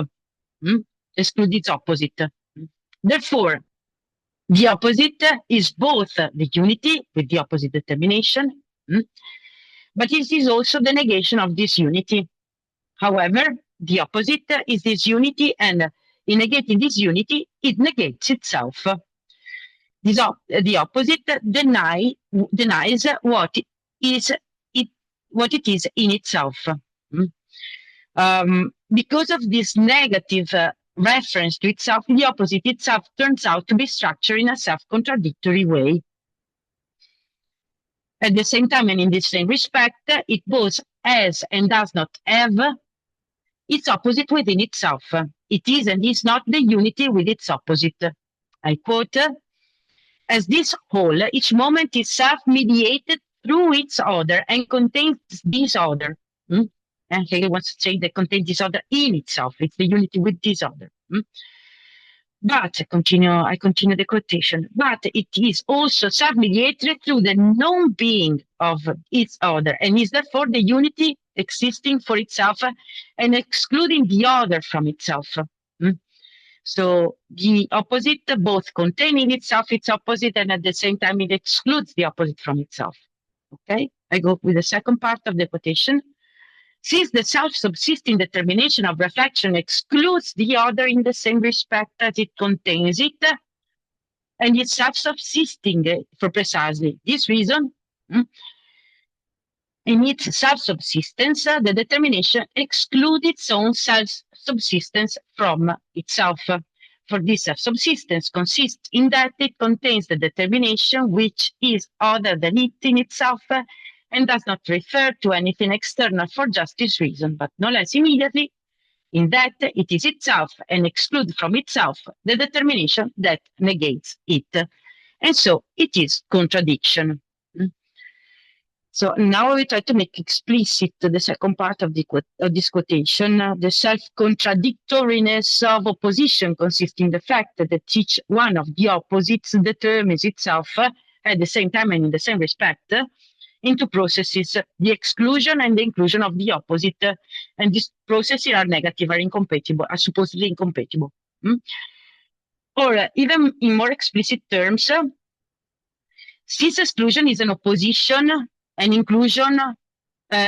exclude its opposite. Therefore, the opposite is both the unity with the opposite determination, but it is also the negation of this unity. However, the opposite is this unity, and in negating this unity, it negates itself. The opposite denies what it is in itself. Because of this negative reference to itself, the opposite itself turns out to be structured in a self-contradictory way. At the same time, and in the same respect, it both has and does not have its opposite within itself. It is and is not the unity with its opposite. I quote, "As this whole, each moment is self-mediated through its other and contains this other." And Hegel wants to say that contains this other in itself. It's the unity with this other. But, I continue the quotation, "but it is also self-mediated through the non-being of its other, and is therefore the unity existing for itself and excluding the other from itself." So the opposite both containing itself its opposite, and at the same time it excludes the opposite from itself. Okay, I go with the second part of the quotation. "Since the self-subsisting determination of reflection excludes the other in the same respect as it contains it, and is self-subsisting for precisely this reason, in its self-subsistence, the determination excludes its own self-subsistence from itself. For this self-subsistence consists in that it contains the determination which is other than it in itself, and does not refer to anything external for just this reason, but no less immediately, in that it is itself and excludes from itself the determination that negates it. And so it is contradiction." So now we try to make explicit the second part of this quotation. The self-contradictoriness of opposition consists in the fact that each one of the opposites determines itself at the same time and in the same respect into processes, the exclusion and the inclusion of the opposite, and these processes are negative, are incompatible, are supposedly incompatible. Or even in more explicit terms, since exclusion is an opposition and inclusion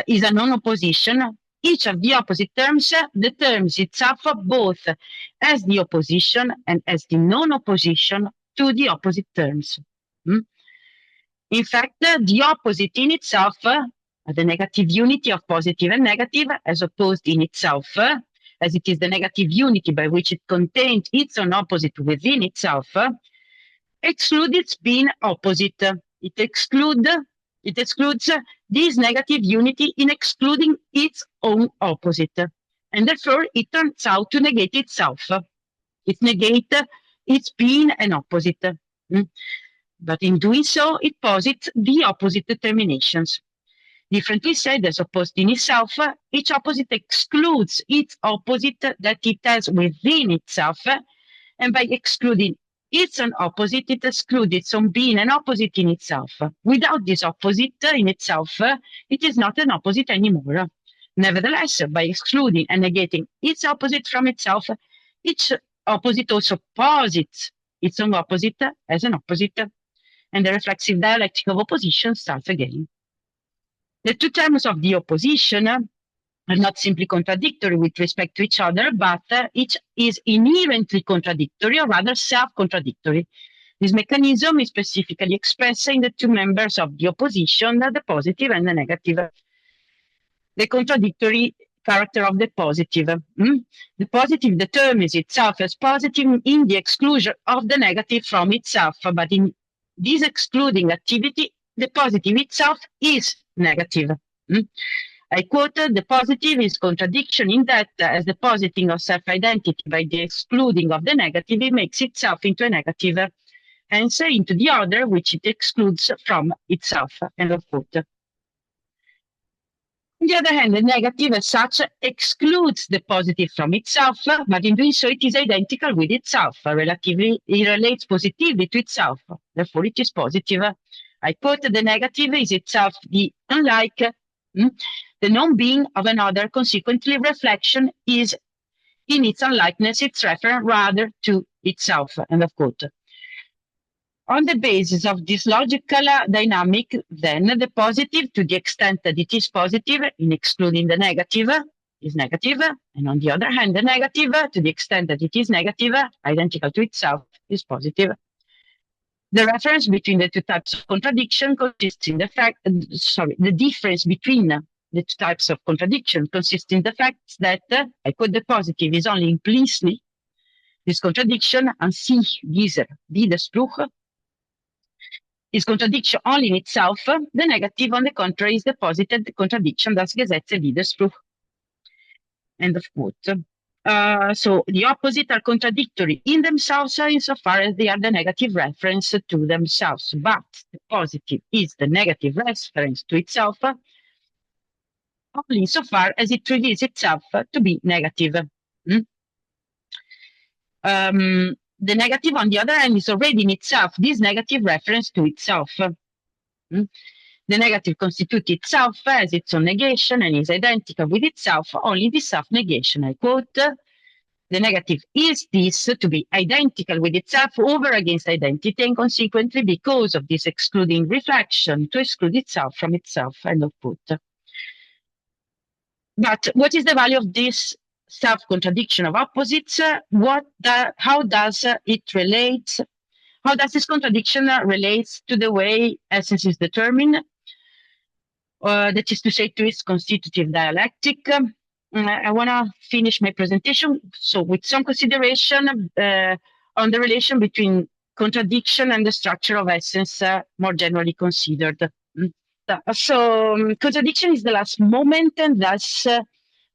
is a non-opposition, each of the opposite terms determines itself both as the opposition and as the non-opposition to the opposite terms. In fact, the opposite in itself, the negative unity of positive and negative, as opposed in itself, as it is the negative unity by which it contains its own opposite within itself, excludes its being opposite. It excludes this negative unity in excluding its own opposite, and therefore it turns out to negate itself. It negates its being an opposite. But in doing so, it posits the opposite determinations. Differently said, as opposed in itself, each opposite excludes its opposite that it has within itself, and by excluding its own opposite, it excludes its own being an opposite in itself. Without this opposite in itself, it is not an opposite anymore. Nevertheless, by excluding and negating its opposite from itself, each opposite also posits its own opposite as an opposite, and the reflexive dialectic of opposition starts again. The two terms of the opposition are not simply contradictory with respect to each other, but each is inherently contradictory, or rather self-contradictory. This mechanism is specifically expressed in the two members of the opposition, the positive and the negative. The contradictory character of the positive. The positive determines itself as positive in the exclusion of the negative from itself, but in this excluding activity, the positive itself is negative. I quoted, the positive is contradiction in that as the positing of self-identity by the excluding of the negative, it makes itself into a negative, hence into the other which it excludes from itself, end of quote. On the other hand, the negative as such excludes the positive from itself, but in doing so it is identical with itself. Relatively, it relates positively to itself, therefore it is positive. I quote, the negative is itself the unlike, the non-being of another, consequently reflection is in its unlikeness its reference rather to itself, end of quote. On the basis of this logical dynamic, then, the positive, to the extent that it is positive, in excluding the negative, is negative, and on the other hand, the negative, to the extent that it is negative, identical to itself, is positive. The reference between the two types of contradiction consists in the fact, the difference between the two types of contradiction consists in the fact that, I quote, the positive is only implicitly, this contradiction, an sich dieser Widerspruch, is contradiction only in itself. The negative, on the contrary, is the positive contradiction, das Gesetz, Widerspruch. End of quote. So the opposite are contradictory in themselves insofar as they are the negative reference to themselves, but the positive is the negative reference to itself only insofar as it reveals itself to be negative. The negative, on the other hand, is already in itself this negative reference to itself. The negative constitutes itself as its own negation and is identical with itself only in this self-negation. I quote, the negative is this to be identical with itself over against identity, and consequently, because of this excluding reflection, to exclude itself from itself, end of quote. But what is the value of this self-contradiction of opposites? How does it relate? How does this contradiction relate to the way essence is determined? That is to say, to its constitutive dialectic. I want to finish my presentation with some consideration on the relation between contradiction and the structure of essence, more generally considered. Contradiction is the last moment, and thus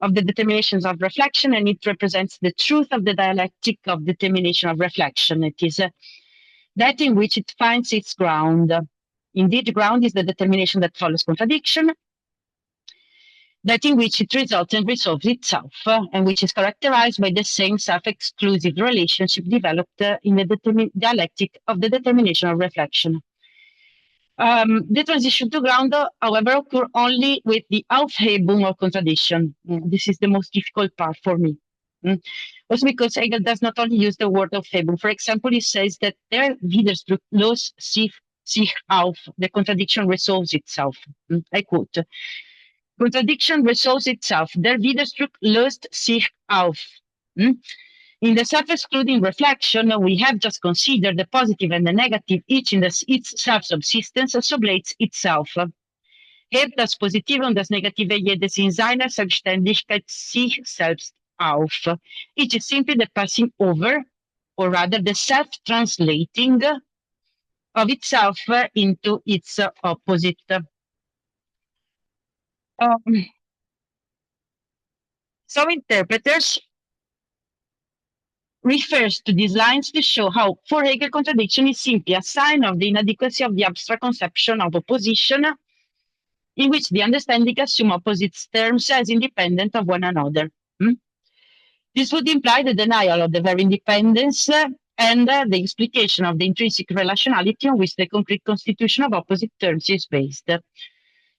of the determinations of reflection, and it represents the truth of the dialectic of determination of reflection. It is that in which it finds its ground. Indeed, ground is the determination that follows contradiction, that in which it results and resolves itself, and which is characterized by the same self-exclusive relationship developed in the dialectic of the determination of reflection. The transition to ground, however, occurs only with the Aufhebung of contradiction. This is the most difficult part for me. Also because Hegel does not only use the word Aufhebung. For example, he says that der Widerspruch löst sich auf, the contradiction resolves itself. I quote, contradiction resolves itself, der Widerspruch löst sich auf. In the self-excluding reflection, we have just considered the positive and the negative, each in its self-subsistence sublates itself. Hebt das Positive und das Negative jedes in seiner Selbstständigkeit sich selbst auf. It is simply the passing over, or rather the self-translating of itself into its opposite. Some interpreters refers to these lines to show how, for Hegel, contradiction is simply a sign of the inadequacy of the abstract conception of opposition, in which the understanding assumes opposite terms as independent of one another. This would imply the denial of the very independence and the explication of the intrinsic relationality on which the concrete constitution of opposite terms is based.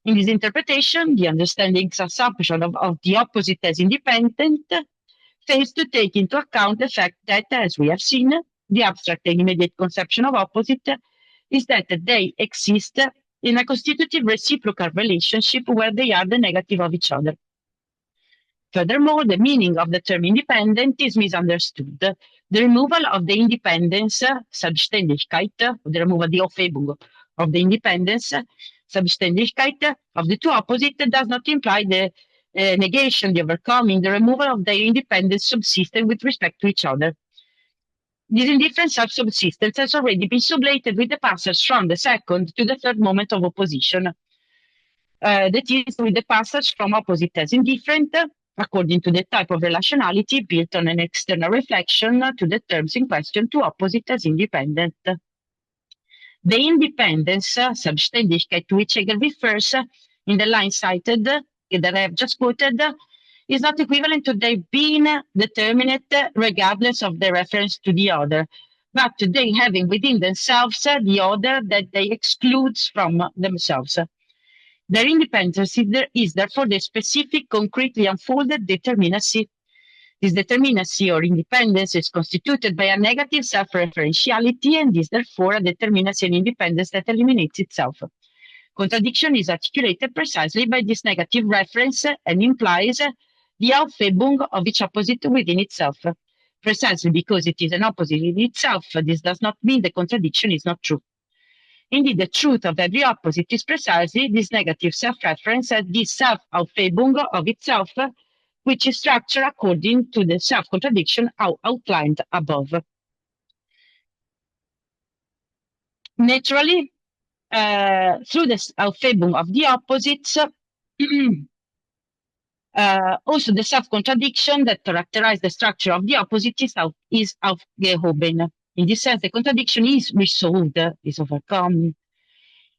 In this interpretation, the understanding's assumption of the opposite as independent fails to take into account the fact that, as we have seen, the abstract and immediate conception of opposite is that they exist in a constitutive reciprocal relationship where they are the negative of each other. Furthermore, the meaning of the term independent is misunderstood. The removal of the independence, Selbstständigkeit, the removal, the Aufhebung of the independence, Selbstständigkeit of the two opposites does not imply the negation, the overcoming, the removal of their independent subsistence with respect to each other. This indifferent self-subsistence has already been sublated with the passage from the second to the third moment of opposition. That is, with the passage from opposite as indifferent, according to the type of relationality built on an external reflection to the terms in question, to opposite as independent. The independence, Selbstständigkeit, to which Hegel refers in the line cited that I have just quoted, is not equivalent to their being determinate regardless of the reference to the other, but to they having within themselves the other that they exclude from themselves. Their independence is therefore the specific, concretely unfolded determinacy. This determinacy or independence is constituted by a negative self-referentiality and is therefore a determinacy and independence that eliminates itself. Contradiction is articulated precisely by this negative reference and implies the Aufhebung of each opposite within itself. Precisely because it is an opposite in itself, this does not mean the contradiction is not true. Indeed, the truth of every opposite is precisely this negative self-reference as this self-Aufhebung of itself, which is structured according to the self-contradiction outlined above. Naturally, through the Aufhebung of the opposites, also the self-contradiction that characterizes the structure of the opposite is aufgehoben. In this sense, the contradiction is resolved, is overcome.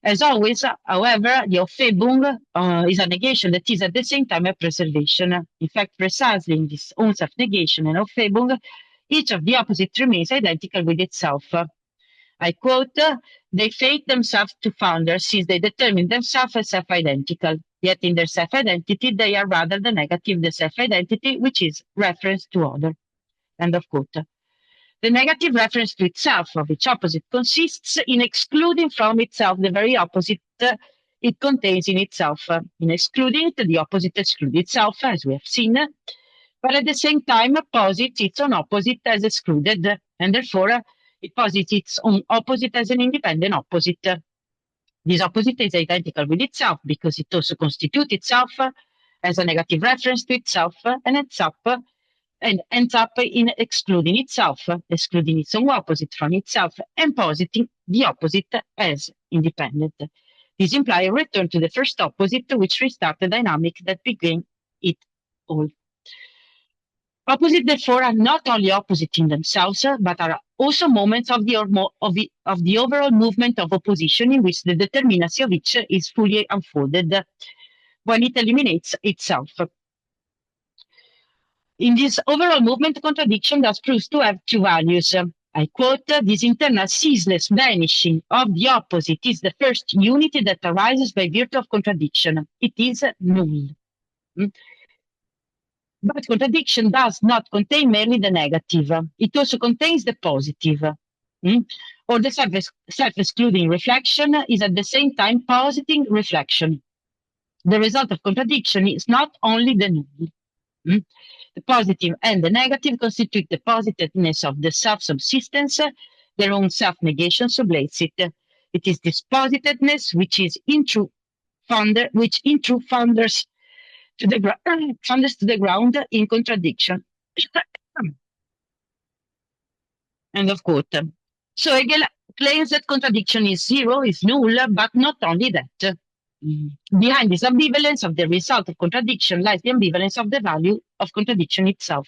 As always, however, the Aufhebung is a negation that is at the same time a preservation. In fact, precisely in this own self-negation and Aufhebung, each of the opposites remains identical with itself. I quote, they fate themselves to founder since they determine themselves as self-identical. Yet in their self-identity, they are rather the negative, the self-identity, which is reference to other. End of quote. The negative reference to itself of each opposite consists in excluding from itself the very opposite it contains in itself. In excluding it, the opposite excludes itself, as we have seen, but at the same time posits its own opposite as excluded, and therefore it posits its own opposite as an independent opposite. This opposite is identical with itself because it also constitutes itself as a negative reference to itself and ends up in excluding itself, excluding its own opposite from itself, and positing the opposite as independent. This implies a return to the first opposite, which restarts the dynamic that began it all. Opposites, therefore, are not only opposite in themselves, but are also moments of the overall movement of opposition in which the determinacy of each is fully unfolded when it eliminates itself. In this overall movement, contradiction thus proves to have two values. I quote, this internal ceaseless vanishing of the opposite is the first unity that arises by virtue of contradiction. It is null. But contradiction does not contain merely the negative. It also contains the positive. Or the self-excluding reflection is at the same time positing reflection. The result of contradiction is not only the null. The positive and the negative constitute the positiveness of the self-subsistence. Their own self-negation sublates it. It is this positiveness which in truth thunders to the ground in contradiction. End of quote. So Hegel claims that contradiction is zero, is null, but not only that. Behind this ambivalence of the result of contradiction lies the ambivalence of the value of contradiction itself.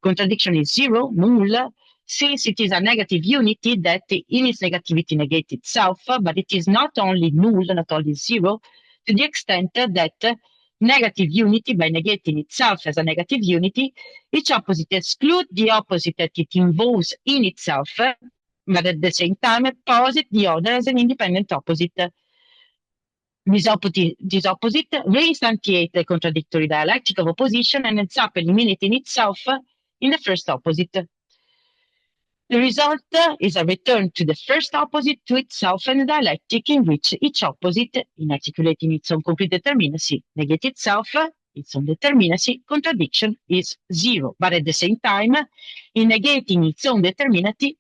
Contradiction is zero, null, since it is a negative unity that in its negativity negates itself, but it is not only null, not only zero, to the extent that negative unity, by negating itself as a negative unity, each opposite excludes the opposite that it involves in itself, but at the same time posits the other as an independent opposite. This opposite reinstantiates the contradictory dialectic of opposition and ends up eliminating itself in the first opposite. The result is a return to the first opposite to itself and a dialectic in which each opposite, in articulating its own complete determinacy, negates itself its own determinacy, contradiction is zero. But at the same time, in negating its own determinacy,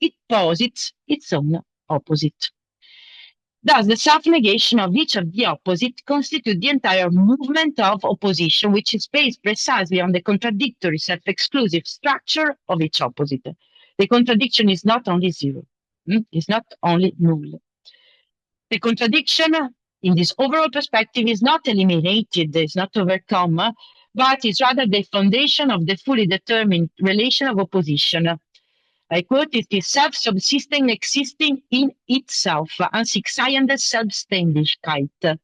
it posits its own opposite. Thus, the self-negation of each of the opposite constitutes the entire movement of opposition, which is based precisely on the contradictory self-exclusive structure of each opposite. The contradiction is not only zero, it's not only null. The contradiction in this overall perspective is not eliminated, is not overcome, but is rather the foundation of the fully determined relation of opposition. I quote, it is self-subsisting, existing in itself, an sich seiende Selbstständigkeit.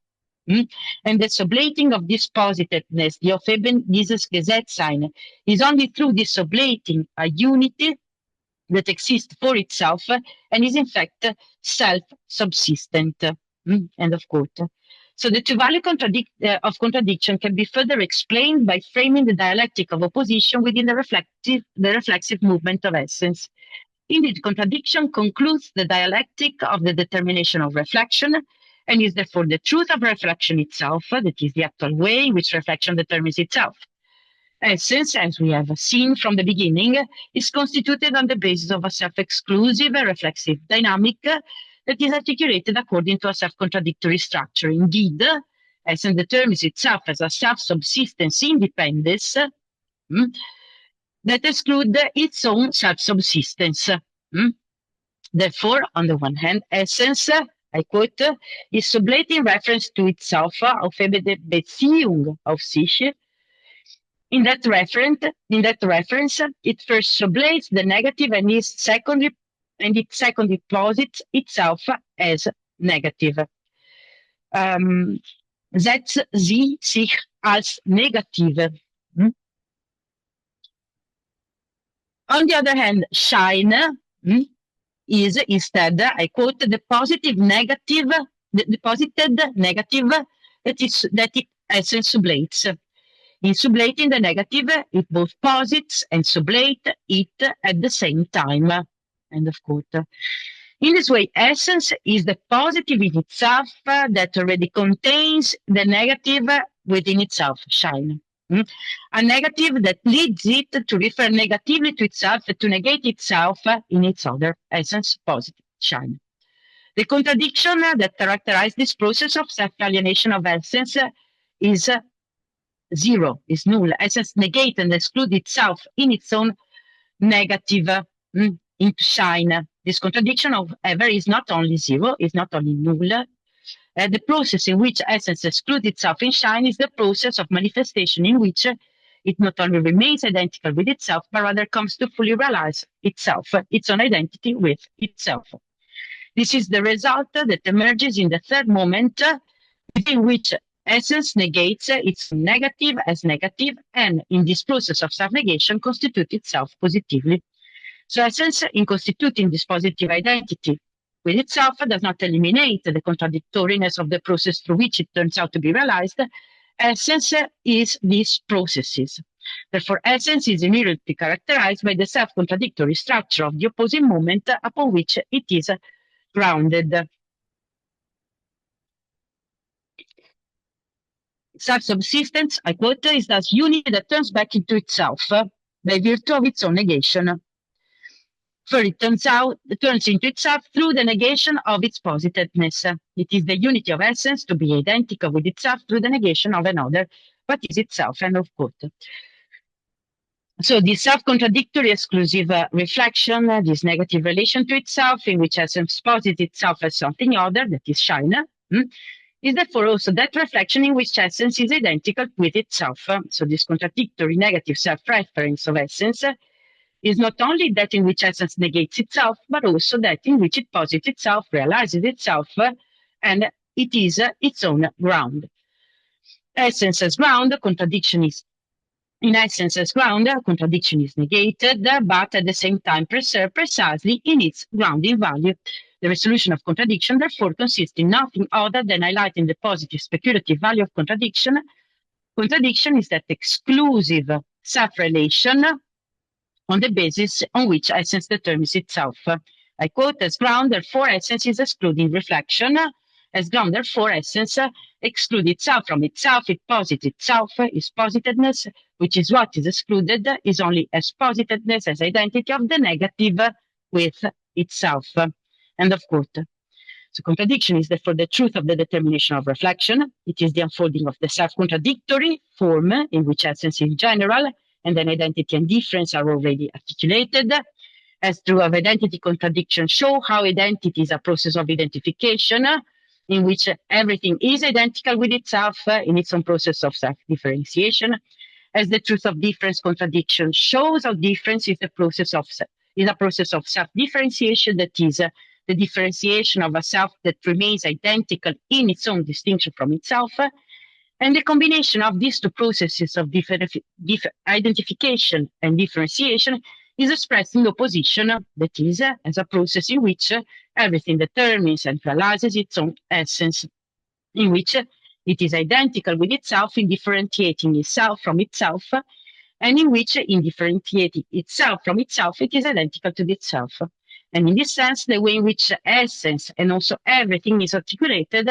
And the sublating of this positiveness, the auf eben dieses Gesetzsein, is only through this sublating a unity that exists for itself and is in fact self-subsistent. End of quote. So the two value of contradiction can be further explained by framing the dialectic of opposition within the reflexive movement of essence. Indeed, contradiction concludes the dialectic of the determination of reflection and is therefore the truth of reflection itself, that is the actual way in which reflection determines itself. Essence, as we have seen from the beginning, is constituted on the basis of a self-exclusive reflexive dynamic that is articulated according to a self-contradictory structure. Indeed, essence determines itself as a self-subsistence independence that excludes its own self-subsistence. Therefore, on the one hand, essence, I quote, is sublating reference to itself, auf eben der Beziehung auf sich. In that reference, it first sublates the negative and it secondly posits itself as negative. Setzt sie sich als negative. On the other hand, shine is instead, I quote, the posited negative that it essence sublates. In sublating the negative, it both posits and sublates it at the same time. End of quote. In this way, essence is the positive in itself that already contains the negative within itself, shine. A negative that leads it to refer negatively to itself, to negate itself in its other essence, positive, shine. The contradiction that characterizes this process of self-alienation of essence is zero, is null. Essence negate and exclude itself in its own negative into shine. This contradiction, however, is not only zero, is not only null. The process in which essence excludes itself in shine is the process of manifestation in which it not only remains identical with itself, but rather comes to fully realize itself, its own identity with itself. This is the result that emerges in the third moment, within which essence negates its negative as negative, and in this process of self-negation constitutes itself positively. So essence, in constituting this positive identity with itself, does not eliminate the contradictoriness of the process through which it turns out to be realized. Essence is these processes. Therefore, essence is immediately characterized by the self-contradictory structure of the opposing moment upon which it is grounded. Self-subsistence, I quote, is thus unity that turns back into itself by virtue of its own negation. For it turns into itself through the negation of its positiveness. It is the unity of essence to be identical with itself through the negation of another, but is itself, end of quote. So this self-contradictory exclusive reflection, this negative relation to itself, in which essence posits itself as something other, that is shine, is therefore also that reflection in which essence is identical with itself. So this contradictory negative self-reference of essence is not only that in which essence negates itself, but also that in which it posits itself, realizes itself, and it is its own ground. Essence as ground, contradiction is in essence as ground, contradiction is negated, but at the same time preserved precisely in its grounding value. The resolution of contradiction, therefore, consists in nothing other than highlighting the positive speculative value of contradiction. Contradiction is that exclusive self-relation on the basis on which essence determines itself. I quote, as ground, therefore, essence is excluding reflection, As ground, therefore, essence excludes itself from itself, it posits itself, is positedness, which is what is excluded, is only as positedness, as identity of the negative with itself. End of quote. So contradiction is therefore the truth of the determination of reflection. It is the unfolding of the self-contradictory form in which essence is general, and then identity and difference are already articulated. As true of identity, contradiction show how identity is a process of identification in which everything is identical with itself in its own process of self-differentiation. As the truth of difference, contradiction shows how difference is a process of self-differentiation, that is, the differentiation of a self that remains identical in its own distinction from itself. And the combination of these two processes of identification and differentiation is expressed in opposition, that is, as a process in which everything determines and realizes its own essence, in which it is identical with itself in differentiating itself from itself, and in which, in differentiating itself from itself, it is identical to itself. And in this sense, the way in which essence and also everything is articulated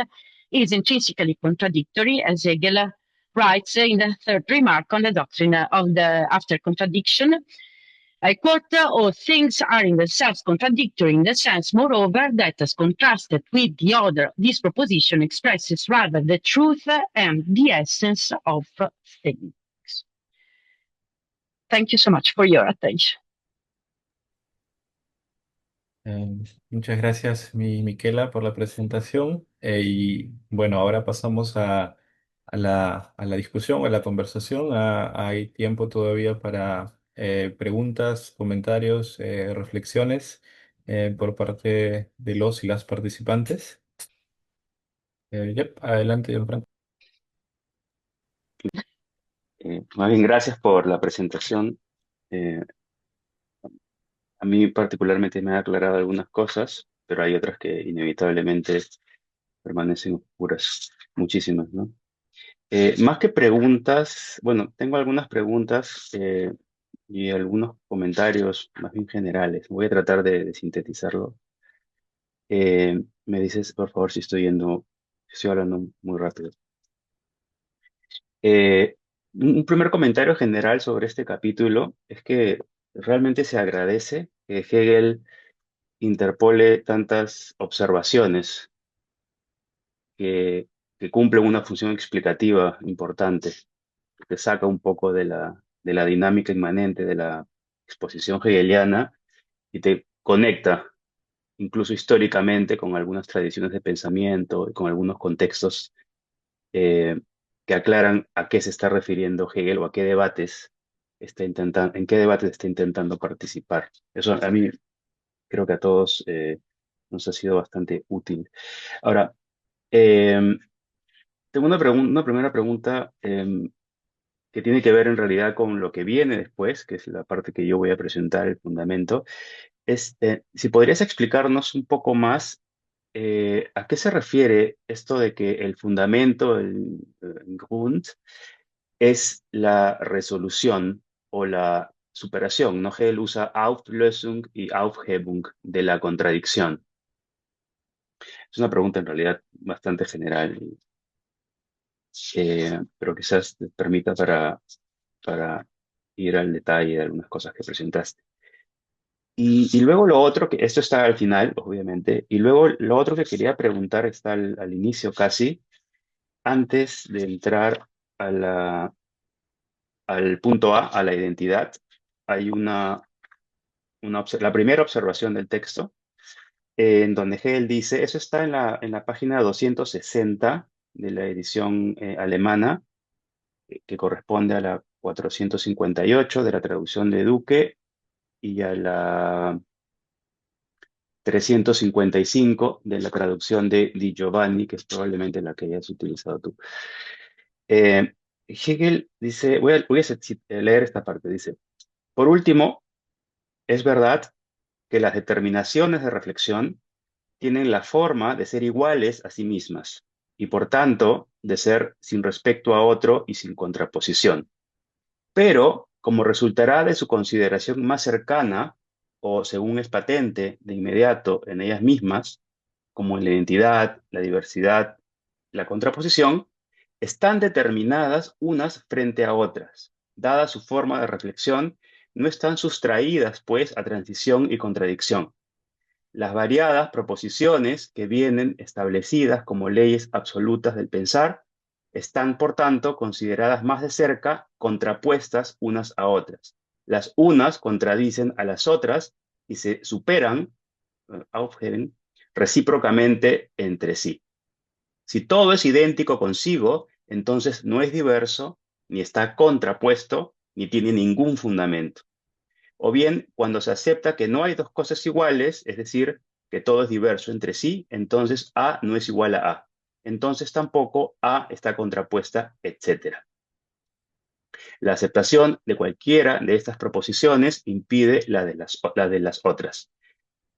is intrinsically contradictory, as Hegel writes in the third remark on the doctrine of the after contradiction. I quote, all things are in themselves contradictory in the sense, moreover, that as contrasted with the other, this proposition expresses rather the truth and the essence of things. Thank you so much for your attention. Muchas gracias, Miquela, por la presentación. Y bueno, ahora pasamos a la discusión, a la conversación. Hay tiempo todavía para preguntas, comentarios, reflexiones por parte de los y las participantes. Adelante, Gianfranco. Más bien, gracias por la presentación. Eh, a mí particularmente me ha aclarado algunas cosas, pero hay otras que inevitablemente permanecen oscuras, muchísimas, ¿no? Más que preguntas, bueno, tengo algunas preguntas y algunos comentarios más bien generales. Voy a tratar de sintetizarlo. Me dices, por favor, si estoy hablando muy rápido. Eh, un primer comentario general sobre este capítulo es que realmente se agradece que Hegel interpole tantas observaciones que cumplen una función explicativa importante, que saca un poco de la dinámica inmanente de la exposición hegeliana y te conecta incluso históricamente con algunas tradiciones de pensamiento y con algunos contextos eh, que aclaran a qué se está refiriendo Hegel o a qué debates en qué debates está intentando participar. Eso a mí creo que a todos nos ha sido bastante útil. Ahora, eh, tengo una primera pregunta que tiene que ver en realidad con lo que viene después, que es la parte que yo voy a presentar, el fundamento. Si podrías explicarnos un poco más ¿a qué se refiere esto de que el fundamento, el Grund, es la resolución o la superación? ¿No? Hegel usa Auflösung y Aufhebung de la contradicción. Es una pregunta en realidad bastante general, pero quizás te permita para ir al detalle de algunas cosas que presentaste. Y luego lo otro, que esto está al final, obviamente, y luego lo otro que quería preguntar está al inicio casi, antes de entrar al punto A, a la identidad. Hay la primera observación del texto, en donde Hegel dice, eso está en la página 260 de la edición alemana, que corresponde a la 458 de la traducción de Duque y a la 355 de la traducción de Di Giovanni, que es probablemente la que hayas utilizado tú. Hegel dice, leer esta parte, dice, por último, es verdad que las determinaciones de reflexión tienen la forma de ser iguales a sí mismas y por tanto de ser sin respecto a otro y sin contraposición. Pero, como resultará de su consideración más cercana, o según es patente de inmediato en ellas mismas, como en la identidad, la diversidad, la contraposición, están determinadas unas frente a otras. Dada su forma de reflexión, no están sustraídas, pues, a transición y contradicción. Las variadas proposiciones que vienen establecidas como leyes absolutas del pensar están, por tanto, consideradas más de cerca, contrapuestas unas a otras. Las unas contradicen a las otras y se superan, aufheben, recíprocamente entre sí. Si todo es idéntico consigo, entonces no es diverso, ni está contrapuesto, ni tiene ningún fundamento. O bien, cuando se acepta que no hay dos cosas iguales, es decir, que todo es diverso entre sí, entonces A no es igual a A. Entonces tampoco A está contrapuesta, etc. La aceptación de cualquiera de estas proposiciones impide la de las otras.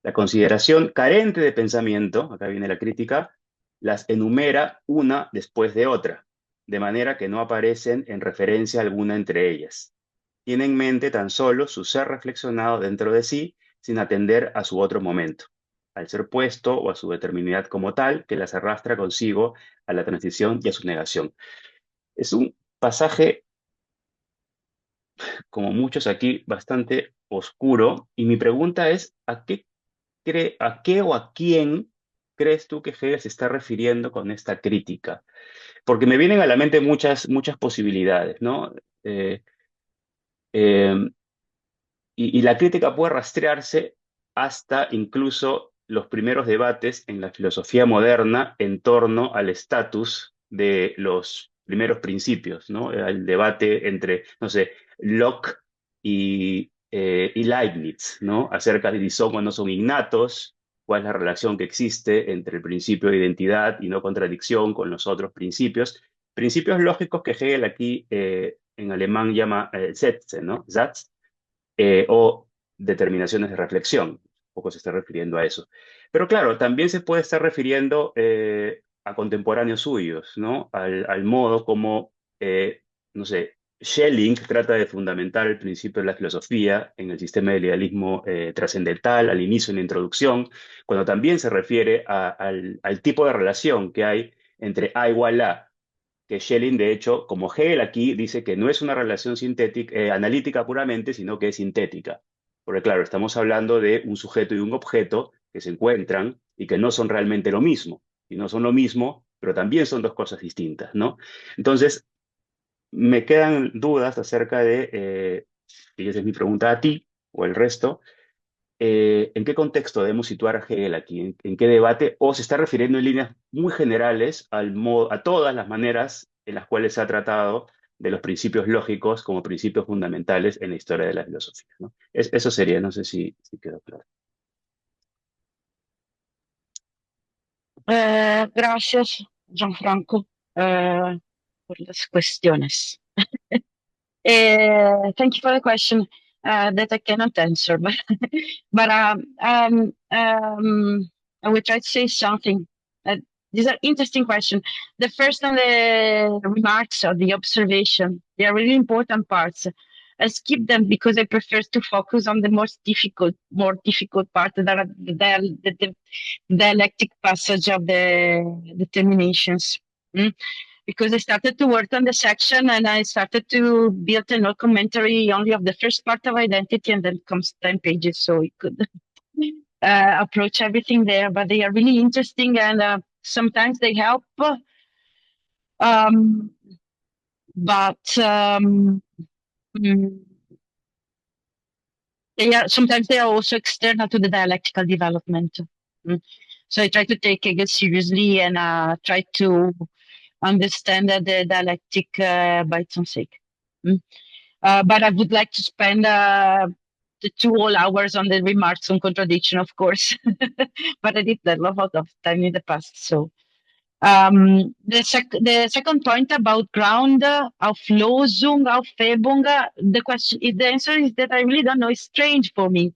La consideración carente de pensamiento, acá viene la crítica, las enumera una después de otra, de manera que no aparecen en referencia alguna entre ellas. Tiene en mente tan solo su ser reflexionado dentro de sí, sin atender a su otro momento, al ser puesto o a su determinidad como tal, que las arrastra consigo a la transición y a su negación. Es un pasaje, como muchos aquí, bastante oscuro, y mi pregunta es, ¿a qué o a quién crees tú que Hegel se está refiriendo con esta crítica? Porque me vienen a la mente muchas posibilidades, ¿no? Eh, y la crítica puede rastrearse hasta incluso los primeros debates en la filosofía moderna en torno al estatus de los primeros principios, ¿no? El debate entre, no sé, Locke y Leibniz, ¿no? Acerca de si son o no son innatos, cuál es la relación que existe entre el principio de identidad y no contradicción con los otros principios. Principios lógicos que Hegel aquí en alemán llama Sätze, ¿no? Satz, o determinaciones de reflexión. Un poco se está refiriendo a eso. Pero claro, también se puede estar refiriendo a contemporáneos suyos, ¿no? Al modo como, no sé, Schelling trata de fundamentar el principio de la filosofía en el sistema del idealismo trascendental, al inicio en la introducción, cuando también se refiere al tipo de relación que hay entre A igual a, que Schelling, de hecho, como Hegel aquí, dice que no es una relación sintética, analítica puramente, sino que es sintética. Porque claro, estamos hablando de un sujeto y un objeto que se encuentran y que no son realmente lo mismo. Y no son lo mismo, pero también son dos cosas distintas, ¿no? Entonces, me quedan dudas acerca de, y esa es mi pregunta a ti o el resto, ¿en qué contexto debemos situar a Hegel aquí? ¿En qué debate? ¿O se está refiriendo en líneas muy generales a todas las maneras en las cuales se ha tratado de los principios lógicos como principios fundamentales en la historia de la filosofía, ¿no? Eso sería, no sé si quedó claro. Gracias, Gianfranco, por las cuestiones. Thank you for the question that I cannot answer, but I will try to say something. These are interesting questions. The first on the remarks or the observation, they are really important parts. I skip them because I prefer to focus on the more difficult part that are the dialectic passage of the determinations. Because I started to work on the section and I started to build a no commentary only of the first part of identity, and then comes 10 pages, so we could approach everything there. But they are really interesting, and sometimes they help, um, but sometimes they are also external to the dialectical development. So I try to take Hegel seriously and try to understand the dialectic by its own sake. But I would like to spend the 2 whole hours on the remarks on contradiction, of course. But I did that a lot of time in the past. So the second point about ground, Auflösung, Aufhebung, the answer is that I really don't know. It's strange for me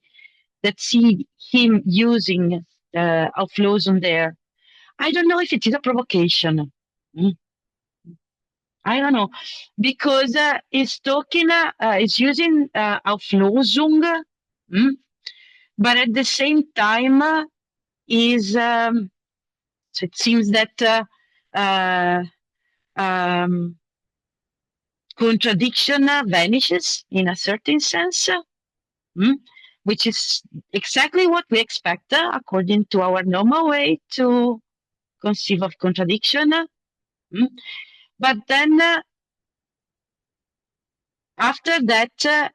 that see him using Auflösung there. I don't know if it is a provocation. I don't know, because it's talking, it's using Auflösung, but at the same time is So it seems that contradiction vanishes in a certain sense, which is exactly what we expect according to our normal way to conceive of contradiction. But then after that,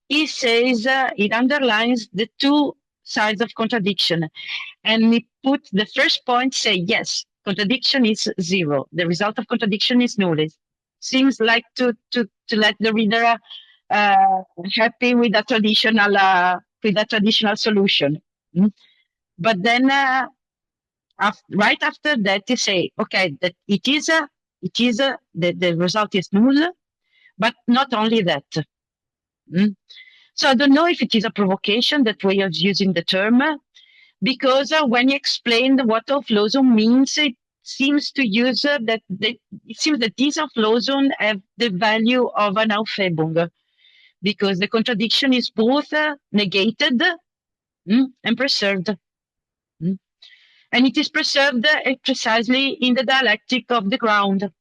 he says, it underlines the two sides of contradiction. And he put the first point, say, yes, contradiction is zero. The result of contradiction is null. It seems like to let the reader happy with a traditional solution. But then right after that, they say, okay, that the result is null, but not only that. So I don't know if it is a provocation, that way of using the term, because when he explained what auflösung means, it seems to use it seems that these auflösung have the value of an Aufhebung, because the contradiction is both negated and preserved. And it is preserved precisely in the dialectic of the ground.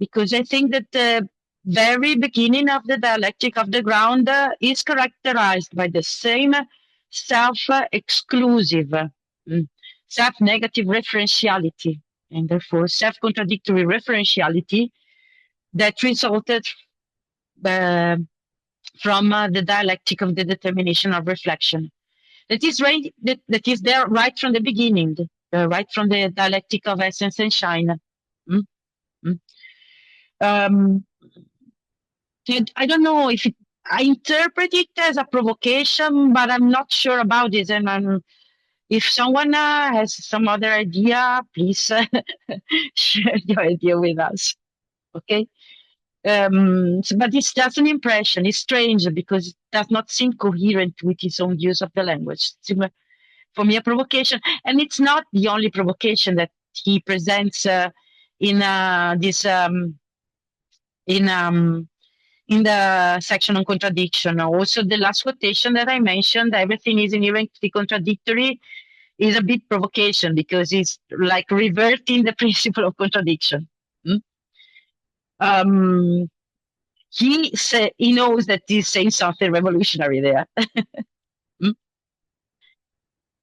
Because I think that the very beginning of the dialectic of the ground is characterized by the same self-exclusive, self-negative referentiality, and therefore self-contradictory referentiality that resulted from the dialectic of the determination of reflection. That is right. That is there right from the beginning, right from the dialectic of essence and shine. I don't know if I interpret it as a provocation, but I'm not sure about it. And if someone has some other idea, please share your idea with us. Okay. But it's just an impression. It's strange because it does not seem coherent with his own use of the language. It's for me a provocation, and it's not the only provocation that he presents in this in the section on contradiction. Also, the last quotation that I mentioned, everything is inherently contradictory, is a bit provocation because it's like reverting the principle of contradiction. He knows that he's saying something revolutionary there.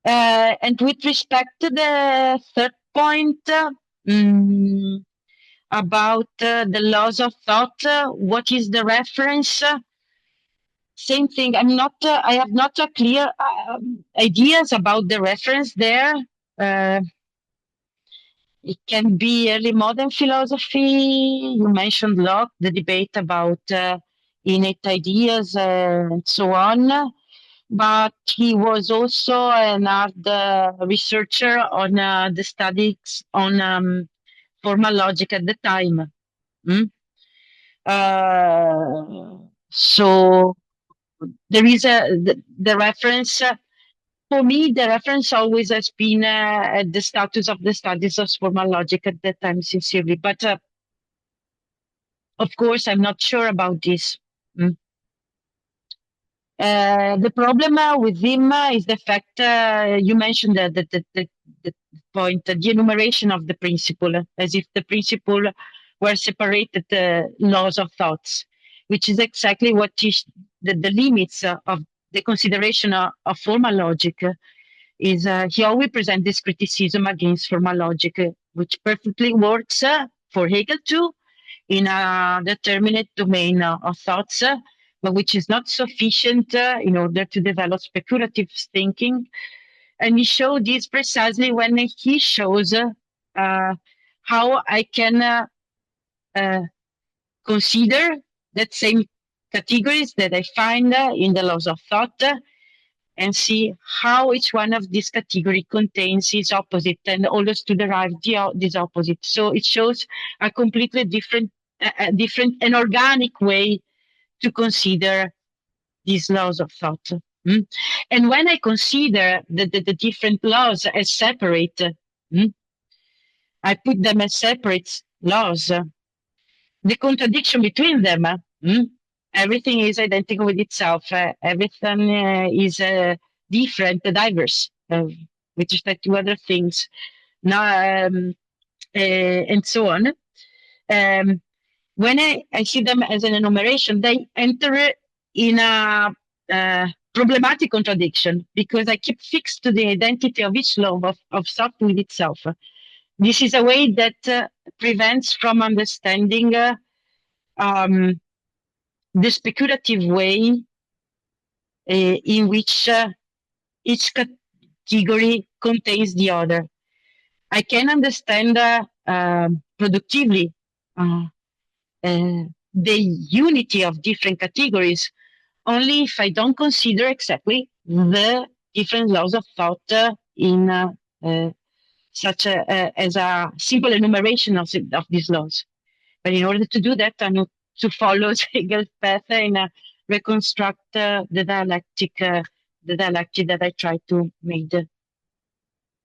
And with respect to the third point about the laws of thought, what is the reference? Same thing. I have not a clear ideas about the reference there. It can be early modern philosophy. You mentioned Locke, the debate about innate ideas and so on. But he was also an art researcher on the studies on formal logic at the time. So there is the reference. For me, the reference always has been the status of the studies of formal logic at that time, sincerely. But of course, I'm not sure about this. The problem with him is the fact you mentioned the point, the enumeration of the principle, as if the principle were separated laws of thoughts, which is exactly what is the limits of the consideration of formal logic. Is he always presents this criticism against formal logic, which perfectly works for Hegel too, in a determinate domain of thoughts, but which is not sufficient in order to develop speculative thinking. And he showed this precisely when he shows how I can consider that same categories that I find in the laws of thought and see how each one of these categories contains its opposite and always to derive this opposite. So it shows a completely different and organic way to consider these laws of thought. And when I consider the different laws as separate, I put them as separate laws. The contradiction between them, everything is identical with itself. Everything is different, diverse. with respect to other things. Now, and so on. When I see them as an enumeration, they enter in a problematic contradiction because I keep fixed to the identity of each law of thought with itself. This is a way that prevents from understanding the speculative way in which each category contains the other. I can understand productively the unity of different categories only if I don't consider exactly the different laws of thought in such as a simple enumeration of these laws. But in order to do that, I need to follow Hegel's path and reconstruct the dialectic that I try to make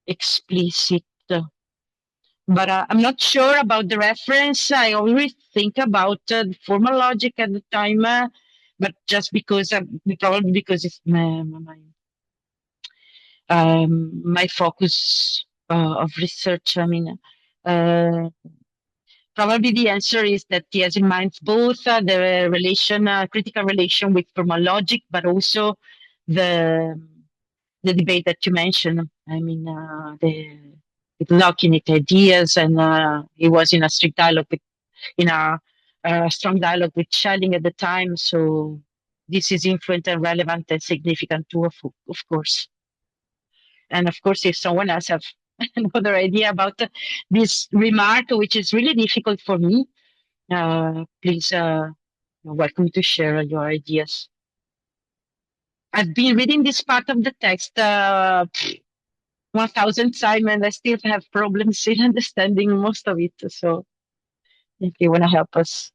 explicit. But I'm not sure about the reference. I always think about formal logic at the time, but just because, probably because it's my focus of research. I mean, probably the answer is that he has in mind both the relation, critical relation with formal logic, but also the debate that you mentioned. I mean, with locking it ideas, and he was in a strict dialogue in a strong dialogue with Schelling at the time. So this is influent and relevant and significant too, of course. And of course, if someone else have another idea about this remark, which is really difficult for me, please, you're welcome to share your ideas. I've been reading this part of the text 1,000 times, and I still have problems in understanding most of it. So if you want to help us.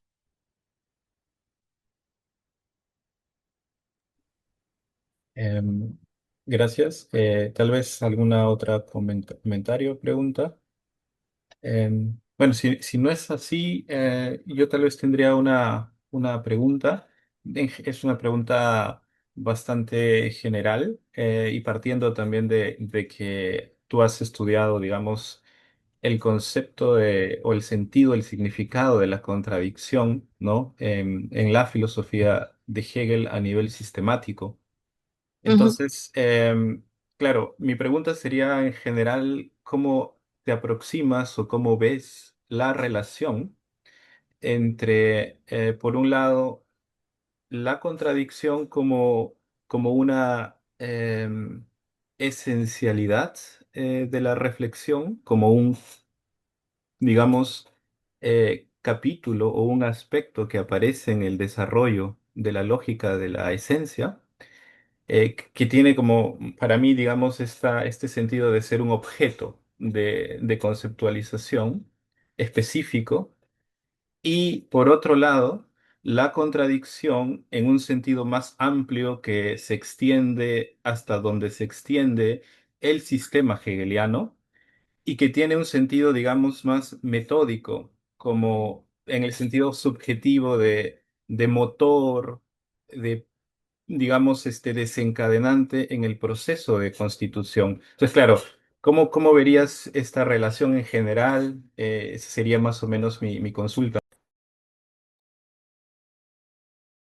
Gracias. Tal vez alguna otra comentario, pregunta. Bueno, si no es así, yo tal vez tendría una pregunta. Es una pregunta bastante general y partiendo también de que tú has estudiado, digamos, el concepto o el sentido, el significado de la contradicción, ¿no? En la filosofía de Hegel a nivel sistemático. Entonces, claro, mi pregunta sería en general, ¿cómo te aproximas o cómo ves la relación entre, por un lado, la contradicción como una esencialidad de la reflexión, como un, digamos, capítulo o un aspecto que aparece en el desarrollo de la lógica de la esencia? Que tiene como, para mí, digamos, este sentido de ser un objeto de conceptualización específico y, por otro lado, la contradicción en un sentido más amplio que se extiende hasta donde se extiende el sistema hegeliano y que tiene un sentido, digamos, más metódico, como en el sentido subjetivo de motor, de digamos, desencadenante en el proceso de constitución. Entonces, claro, ¿cómo verías esta relación en general? Esa sería más o menos mi consulta.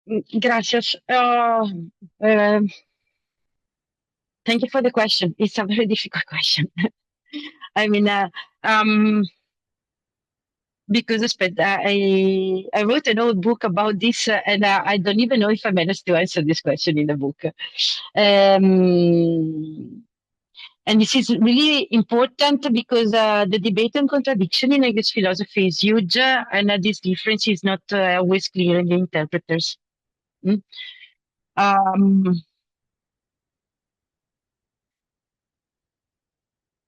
Gracias. Thank you for the question. It's a very difficult question. I mean, because I wrote an old book about this, and I don't even know if I managed to answer this question in the book. And this is really important because the debate on contradiction in Hegel's philosophy is huge, and this difference is not always clear in the interpreters.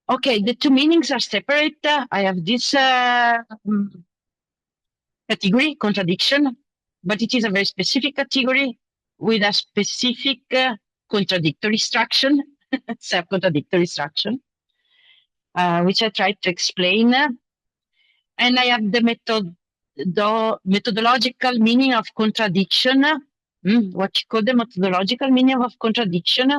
Okay, the two meanings are separate. I have this category, contradiction, but it is a very specific category with a specific contradictory structure, self-contradictory structure, which I tried to explain. And I have the methodological meaning of contradiction, what you call the methodological meaning of contradiction,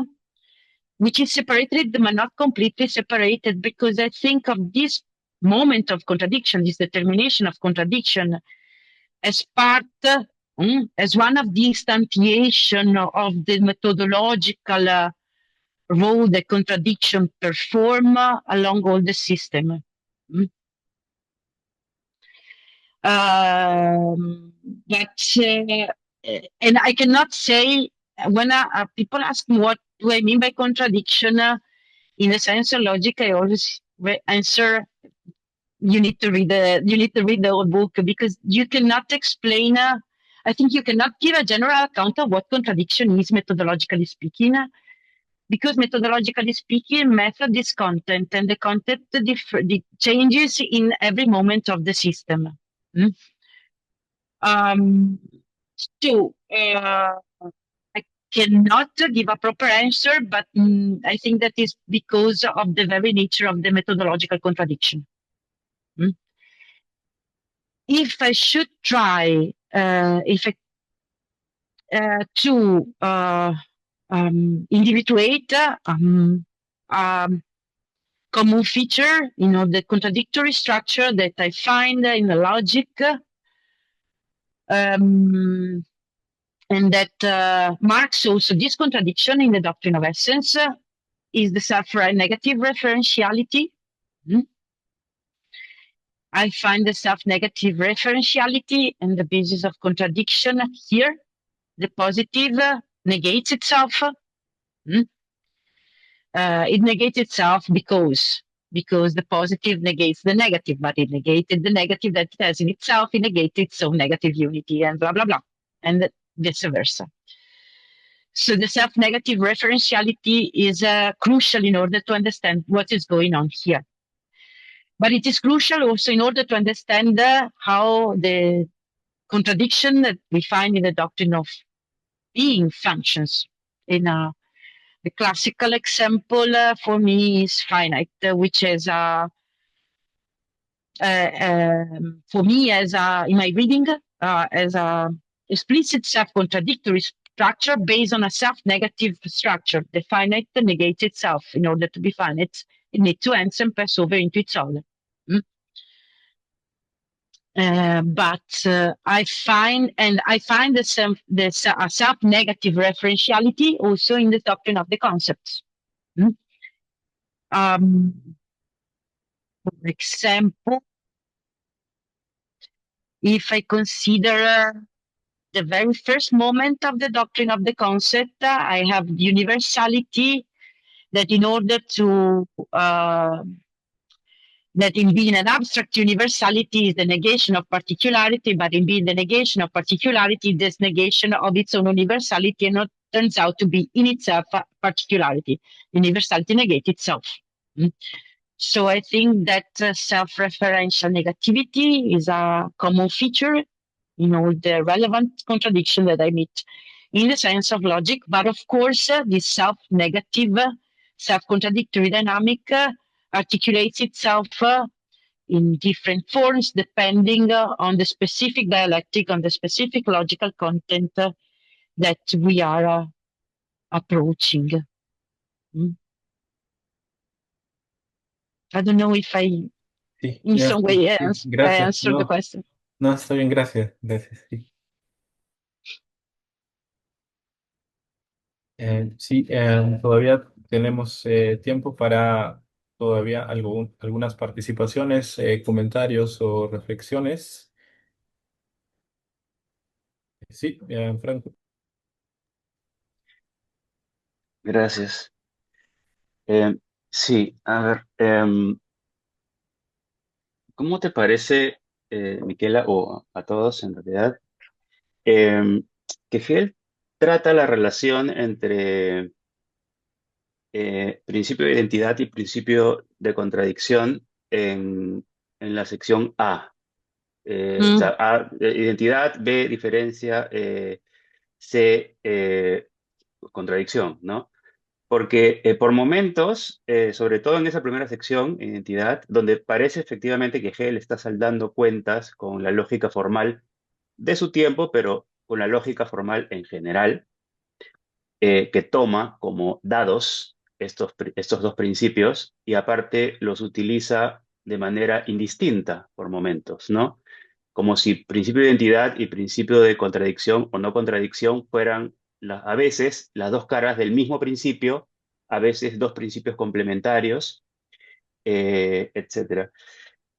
which is separated but not completely separated, because I think of this moment of contradiction, this determination of contradiction, as part, as one of the instantiation of the methodological role that contradiction perform along all the system. Mm. But and I cannot say, when people ask me what do I mean by contradiction, in the science of logic, I always answer, you need to read the whole book, because you cannot explain. I think you cannot give a general account of what contradiction is, methodologically speaking, because methodologically speaking, method is content, and the content changes in every moment of the system. Mm? So I cannot give a proper answer, but I think that is because of the very nature of the methodological contradiction. Mm? If I should try, to individuate common feature, the contradictory structure that I find in the logic, and that marks also this contradiction in the doctrine of essence, is the self-negative referentiality. I find the self-negative referentiality and the basis of contradiction here. The positive negates itself. It negates itself because the positive negates the negative, but it negated the negative that it has in itself, it negated its own negative unity, and blah, blah, blah, and vice versa. So the self-negative referentiality is crucial in order to understand what is going on here. But it is crucial also in order to understand how the contradiction that we find in the doctrine of being functions. The classical example for me is finite, which is for me, as in my reading, as a explicit self-contradictory structure based on a self-negative structure. The finite negates itself. In order to be finite, it needs to ends and pass over into its own. But I find the self-negative referentiality also in the doctrine of the concepts. For example, if I consider the very first moment of the doctrine of the concept, I have universality, that in order to that in being an abstract universality is the negation of particularity, but in being the negation of particularity, this negation of its own universality, and not turns out to be in itself a particularity. Universality negates itself. So I think that self-referential negativity is a common feature in all the relevant contradiction that I meet in the science of logic. But of course, this self-negative, self-contradictory dynamic articulates itself in different forms depending on the specific dialectic, on the specific logical content that we are approaching. I don't know if I, Sí, in ya, some sí, way, sí, I gracias. answered the No, question. no, está bien, gracias. Gracias, sí. Sí, todavía tenemos tiempo para todavía algunas participaciones, comentarios o reflexiones. Sí, Franco. Gracias. Sí, a ver, ¿cómo te parece, Miquela, o a todos en realidad, que Hegel trata la relación entre principio de identidad y principio de contradicción en la sección A? O sea, A, identidad; B, diferencia; C, contradicción, ¿no? Porque por momentos, sobre todo en esa primera sección, identidad, donde parece efectivamente que Hegel está saldando cuentas con la lógica formal de su tiempo, pero con la lógica formal en general, que toma como dados estos dos principios y aparte los utiliza de manera indistinta por momentos, ¿no? Como si principio de identidad y principio de contradicción o no contradicción fueran a veces las dos caras del mismo principio, a veces dos principios complementarios, etcétera.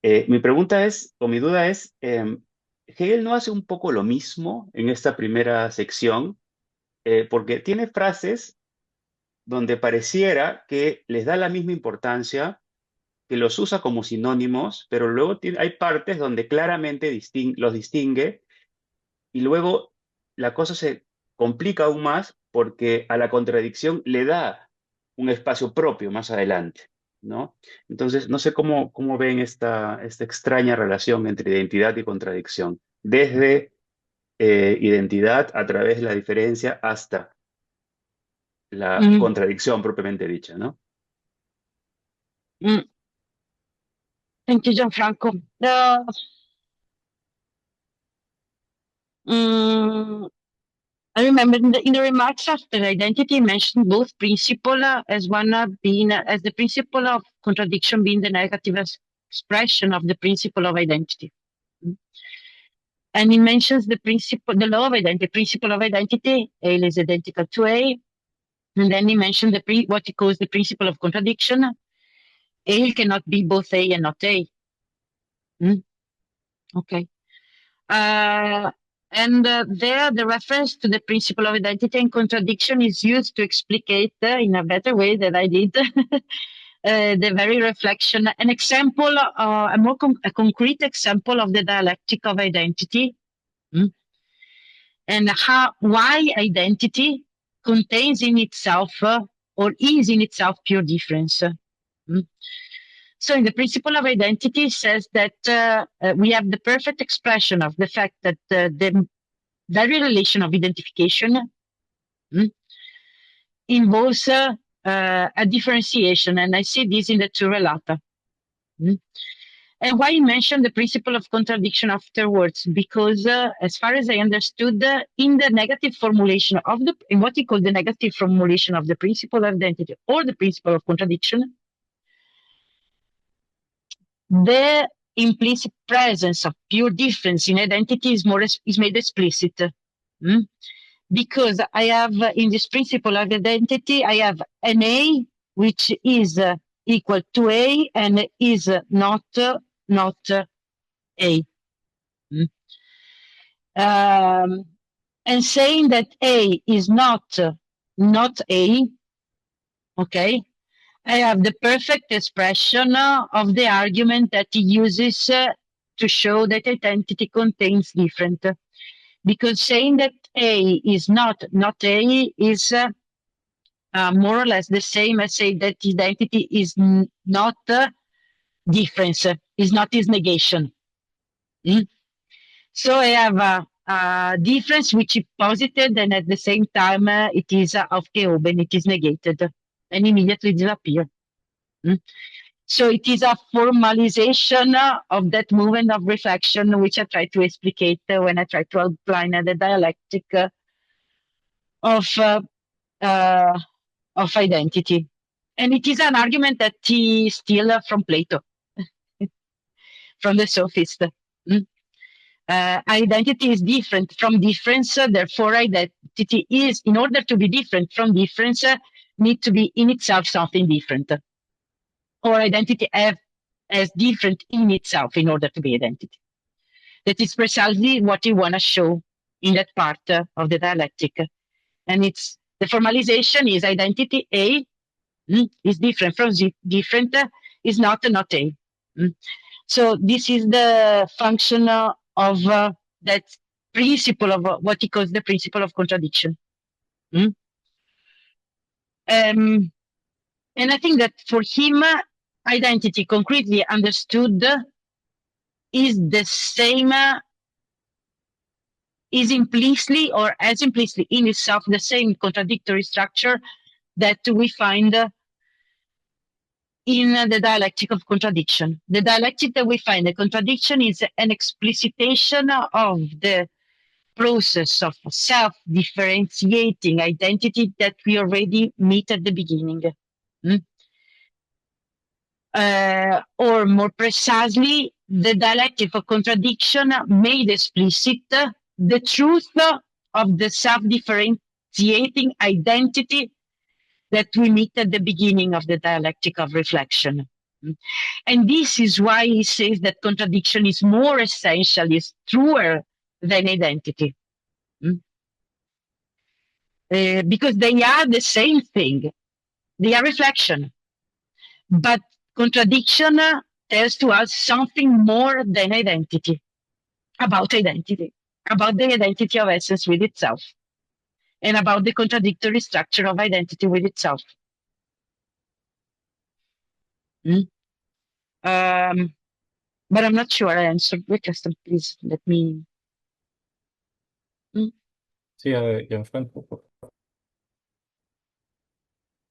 Mi pregunta es, o mi duda es, ¿Hegel no hace un poco lo mismo en esta primera sección? Porque tiene frases donde pareciera que les da la misma importancia, que los usa como sinónimos, pero luego hay partes donde claramente los distingue y luego la cosa se complica aún más porque a la contradicción le da un espacio propio más adelante, ¿no? Entonces, no sé cómo ven esta extraña relación entre identidad y contradicción, desde identidad a través de la diferencia hasta la Mm, contradicción propiamente dicha, ¿no? mm. Thank you, Gianfranco. Mm, I remember in the remarks after identity mentioned both principle as one being as the principle of contradiction being the negative expression of the principle of identity. And he mentions the principle, the law of identity, principle of identity, A is identical to A. And then he mentioned what he calls the principle of contradiction. A cannot be both A and not A. Okay. There, the reference to the principle of identity and contradiction is used to explicate in a better way than I did the very reflection, an example, a concrete example of the dialectic of identity, and why identity contains in itself or is in itself pure difference. So in the principle of identity says that we have the perfect expression of the fact that the very relation of identification involves a differentiation, and I see this in the two relata. And why I mentioned the principle of contradiction afterwards? Because as far as I understood, in the negative formulation of in what he called the negative formulation of the principle of identity or the principle of contradiction, the implicit presence of pure difference in identity is made explicit. Because I have in this principle of identity, I have an A which is equal to A and is not A. And saying that A is not A, okay, I have the perfect expression of the argument that he uses to show that identity contains different. Because saying that A is not A is more or less the same as saying that identity is not difference, is not its negation. So I have a difference which is posited, and at the same time it is aufgehoben, it is negated, and immediately disappear. So it is a formalization of that movement of reflection, which I try to explicate when I try to outline the dialectic of identity. And it is an argument that is still from Plato, from the sophist. Identity is different from difference, therefore identity is, in order to be different from difference, need to be in itself something different. Or identity as different in itself in order to be identity. That is precisely what you want to show in that part of the dialectic. And it's the formalization is identity A is different from different is not A. So this is the function of that principle of what he calls the principle of contradiction. And I think that for him, identity concretely understood is the same, is implicitly or as implicitly in itself the same contradictory structure that we find in the dialectic of contradiction. The dialectic that we find, the contradiction is an explicitation of the process of self-differentiating identity that we already meet at the beginning. Mm? Or more precisely, the dialectic of contradiction made explicit the truth of the self-differentiating identity that we meet at the beginning of the dialectic of reflection. And this is why he says that contradiction is more essential, is truer than identity. Because they are the same thing. They are reflection. But contradiction tells to us something more than identity, about the identity of essence with itself, and about the contradictory structure of identity with itself. But I'm not sure I answered the question. Please let me. Sí, Gianfranco, por favor.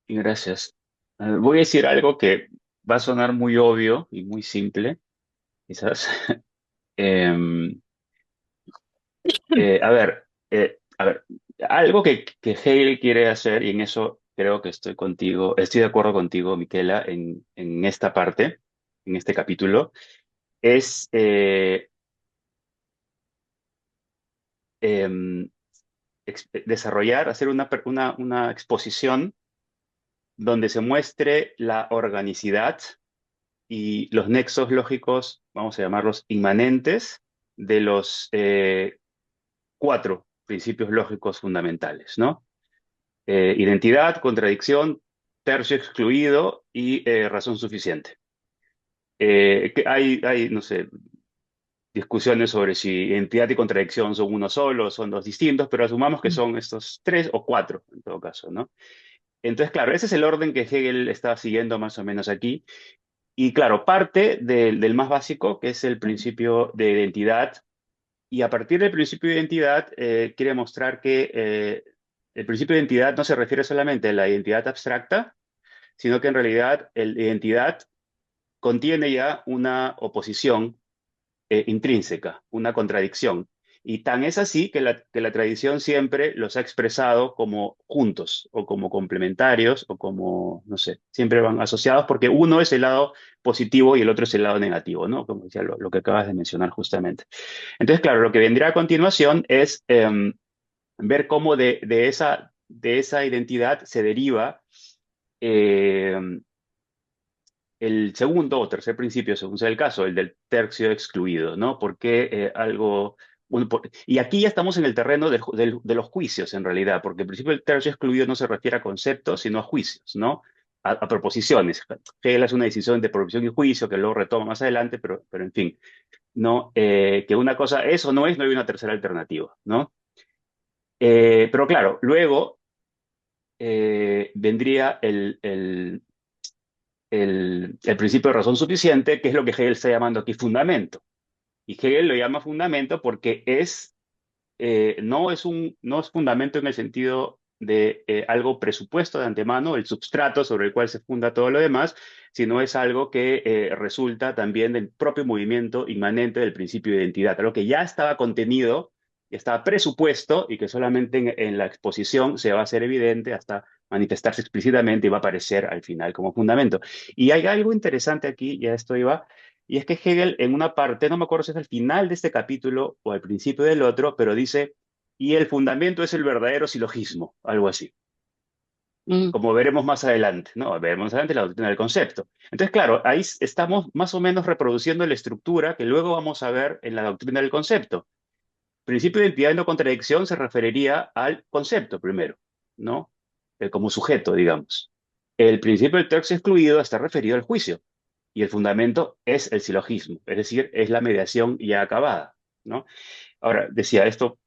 Gracias. Voy a decir algo que va a sonar muy obvio y muy simple, quizás. Em, a ver, algo que Hegel quiere hacer, y en eso creo que estoy de acuerdo contigo, Miquela, en esta parte, en este capítulo, es desarrollar, hacer una exposición donde se muestre la organicidad y los nexos lógicos, vamos a llamarlos inmanentes, de los cuatro principios lógicos fundamentales, ¿no? Identidad, contradicción, tercio excluido y razón suficiente. No sé, discusiones sobre si identidad y contradicción son uno solo, son dos distintos, pero asumamos que son estos tres o cuatro, en todo caso, ¿no? Entonces, claro, ese es el orden que Hegel está siguiendo más o menos aquí. Y claro, parte del más básico, que es el principio de identidad, y a partir del principio de identidad quiere mostrar que el principio de identidad no se refiere solamente a la identidad abstracta, sino que en realidad la identidad contiene ya una oposición intrínseca, una contradicción. Y tan es así que la tradición siempre los ha expresado como juntos o como complementarios o como, no sé, siempre van asociados porque uno es el lado positivo y el otro es el lado negativo, ¿no? Como decía lo que acabas de mencionar justamente. Entonces, claro, lo que vendrá a continuación es ver cómo de esa identidad se deriva el segundo o tercer principio, según sea el caso, el del tercio excluido, ¿no? Porque y aquí ya estamos en el terreno de los juicios, en realidad, porque el principio del tercio excluido no se refiere a conceptos, sino a juicios, ¿no? A proposiciones. Hegel hace una decisión de proposición y juicio que luego retoma más adelante, pero en fin, ¿no? Que una cosa es o no es, no hay una tercera alternativa, ¿no? Pero claro, luego vendría el principio de razón suficiente, que es lo que Hegel está llamando aquí fundamento. Y Hegel lo llama fundamento porque no es fundamento en el sentido de algo presupuesto de antemano, el substrato sobre el cual se funda todo lo demás, sino es algo que resulta también del propio movimiento inmanente del principio de identidad, algo que ya estaba contenido, estaba presupuesto y que solamente en la exposición se va a hacer evidente hasta manifestarse explícitamente y va a aparecer al final como fundamento. Y hay algo interesante aquí, ya esto iba, y es que Hegel en una parte, no me acuerdo si es al final de este capítulo o al principio del otro, pero dice, y el fundamento es el verdadero silogismo, algo así, como veremos más adelante, ¿no? Veremos más adelante la doctrina del concepto. Entonces, claro, ahí estamos más o menos reproduciendo la estructura que luego vamos a ver en la doctrina del concepto. Principio de identidad y no contradicción se referiría al concepto primero, ¿no? Como sujeto, digamos. El principio del tercio excluido está referido al juicio y el fundamento es el silogismo, es decir, es la mediación ya acabada, ¿no? Ahora, decía, esto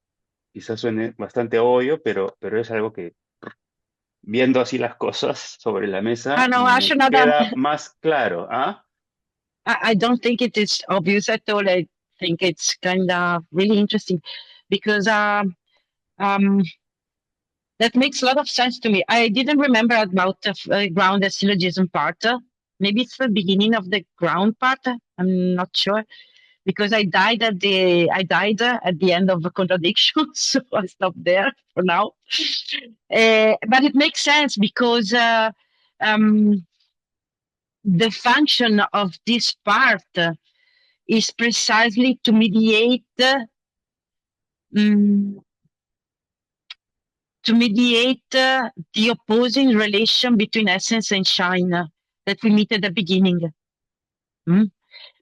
quizás suene bastante obvio, pero es algo que viendo así las cosas sobre la mesa No, me actually, queda más claro, ¿ah? I don't think it is obvious at all. I think it's kind of really interesting because um, that makes a lot of sense to me. I didn't remember about the ground and syllogism part. Maybe it's the beginning of the ground part. I'm not sure because I died at the end of the contradiction, so I stopped there for now. But it makes sense because the function of this part is precisely to mediate the opposing relation between essence and shine that we meet at the beginning.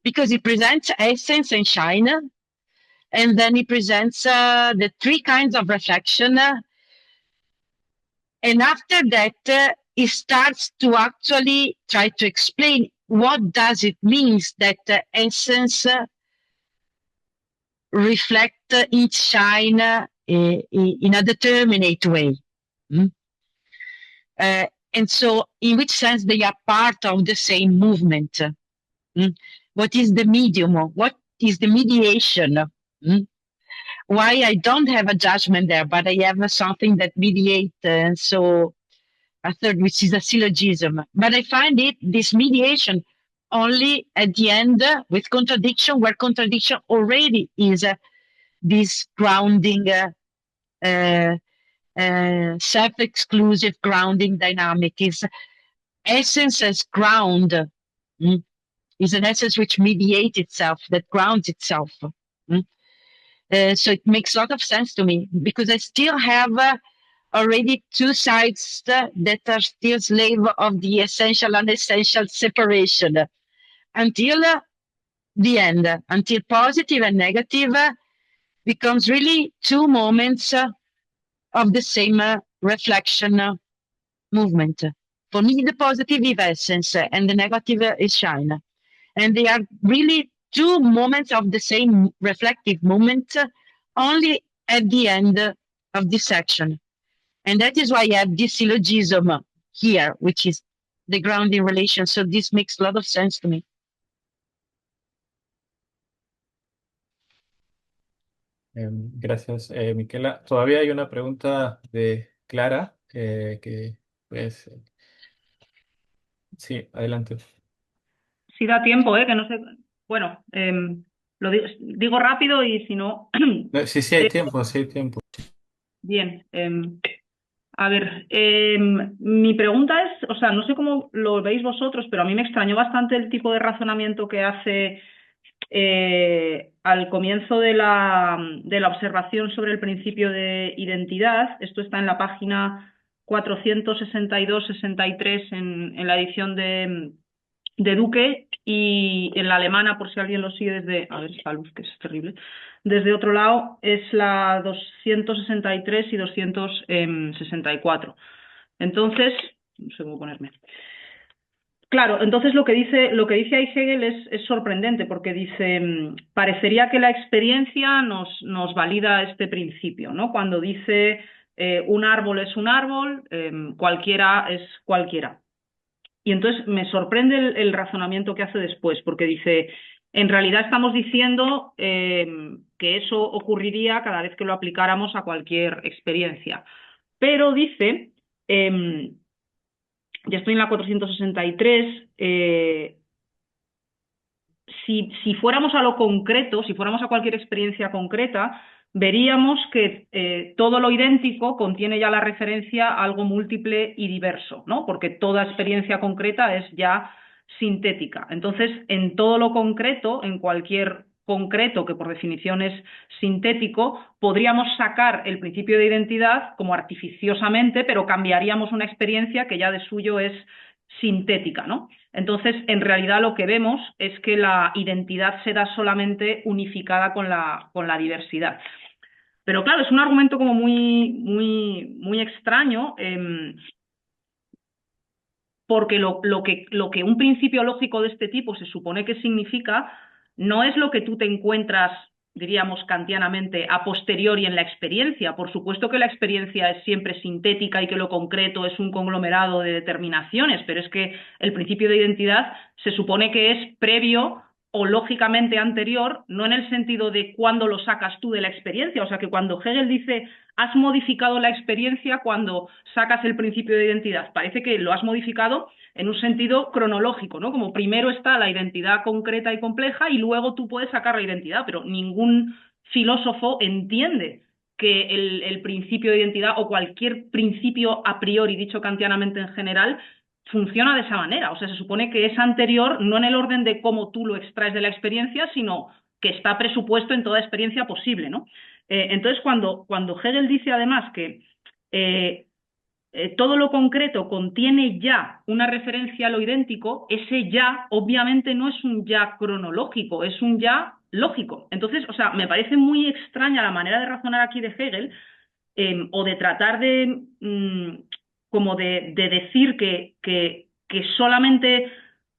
Because he presents essence and shine, and then he presents the three kinds of reflection, and after that he starts to actually try to explain what does it means that essence reflect its shine in a determinate way. And so in which sense they are part of the same movement. What is the medium? What is the mediation? Why I don't have a judgment there, but I have something that mediates, and so a third, which is a syllogism. But I find this mediation only at the end with contradiction, where contradiction already is this grounding, self-exclusive grounding dynamic. Is essence as ground, is an essence which mediates itself, that grounds itself. So it makes a lot of sense to me, because I still have already two sides that are still slave of the essential and essential separation until the end, until positive and negative becomes really two moments of the same reflection movement. For me, the positive is essence and the negative is shine. And they are really two moments of the same reflective moment only at the end of this section. And that is why I have this syllogism here, which is the grounding relation. So this makes a lot of sense to me. Gracias, Miquela. Todavía hay una pregunta de Clara, que pues, sí, adelante. Si da tiempo, que no sé. Bueno, lo digo rápido y si no. Sí, sí hay tiempo, sí hay tiempo. Bien. A ver, mi pregunta es, o sea, no sé cómo lo veis vosotros, pero a mí me extrañó bastante el tipo de razonamiento que hace al comienzo de la observación sobre el principio de identidad. Esto está en la página 462-63 en la edición de Duque, y en la alemana, por si alguien lo sigue desde, a ver, esta luz que es terrible, desde otro lado es la 263 y 264. Entonces, no sé cómo ponerme. Claro, entonces lo que dice ahí Hegel es sorprendente, porque dice, parecería que la experiencia nos valida este principio, ¿no? Cuando dice un árbol es un árbol, cualquiera es cualquiera. Y entonces me sorprende el razonamiento que hace después, porque dice, en realidad estamos diciendo que eso ocurriría cada vez que lo aplicáramos a cualquier experiencia. Pero dice, ya estoy en la 463, si fuéramos a lo concreto, si fuéramos a cualquier experiencia concreta, veríamos que todo lo idéntico contiene ya la referencia a algo múltiple y diverso, ¿no? Porque toda experiencia concreta es ya sintética. Entonces, en todo lo concreto, en cualquier concreto que por definición es sintético, podríamos sacar el principio de identidad como artificiosamente, pero cambiaríamos una experiencia que ya de suyo es sintética, ¿no? Entonces, en realidad lo que vemos es que la identidad se da solamente unificada con la diversidad. Pero claro, es un argumento como muy extraño, porque lo que un principio lógico de este tipo se supone que significa no es lo que tú te encuentras, diríamos kantianamente, a posteriori en la experiencia. Por supuesto que la experiencia es siempre sintética y que lo concreto es un conglomerado de determinaciones, pero es que el principio de identidad se supone que es previo o lógicamente anterior, no en el sentido de cuándo lo sacas tú de la experiencia. O sea que cuando Hegel dice has modificado la experiencia cuando sacas el principio de identidad, parece que lo has modificado en un sentido cronológico, ¿no? Como primero está la identidad concreta y compleja y luego tú puedes sacar la identidad, pero ningún filósofo entiende que el principio de identidad o cualquier principio a priori, dicho kantianamente en general, funciona de esa manera. O sea, se supone que es anterior no en el orden de cómo tú lo extraes de la experiencia, sino que está presupuesto en toda experiencia posible, ¿no? Entonces, cuando Hegel dice además que todo lo concreto contiene ya una referencia a lo idéntico, ese ya obviamente no es un ya cronológico, es un ya lógico. Entonces, o sea, me parece muy extraña la manera de razonar aquí de Hegel, o de tratar de como de decir que solamente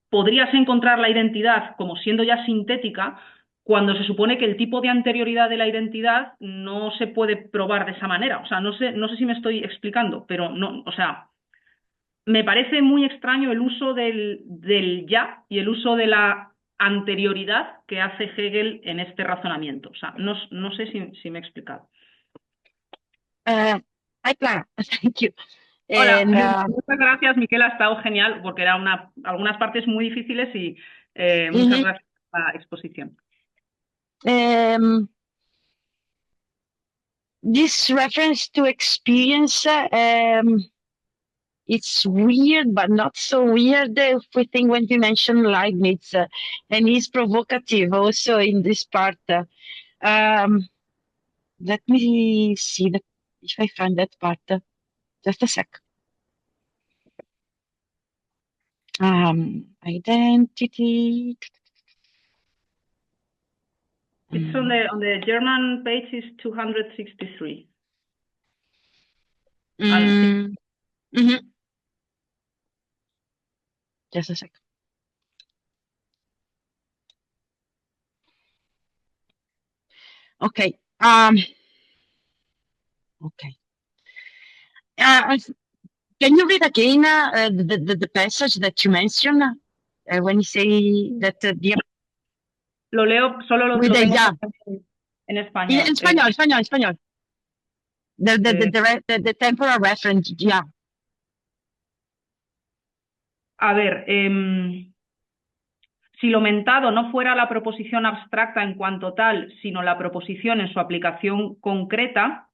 podrías encontrar la identidad como siendo ya sintética, cuando se supone que el tipo de anterioridad de la identidad no se puede probar de esa manera. O sea, no sé si me estoy explicando, pero no, o sea, me parece muy extraño el uso del ya y el uso de la anterioridad que hace Hegel en este razonamiento. O sea, no sé si me he explicado. Hi, Clara. Thank you. Hola, And, muchas gracias, Miquel, ha estado genial porque eran algunas partes muy difíciles y muchas mhm. gracias por la exposición. This reference to experience, it's weird, but not so weird if we think when you mention Leibniz, and he's provocative also in this part. Let me see if I find that part. Just a sec. Identity. It's on the German page is 263. Mhm. Just a sec. Okay. Okay. Can you read again the passage that you mentioned when you say that Lo leo, solo lo with the tengo ya? en español. En español. The temporal reference, ya. A ver, si lo mentado no fuera la proposición abstracta en cuanto tal, sino la proposición en su aplicación concreta,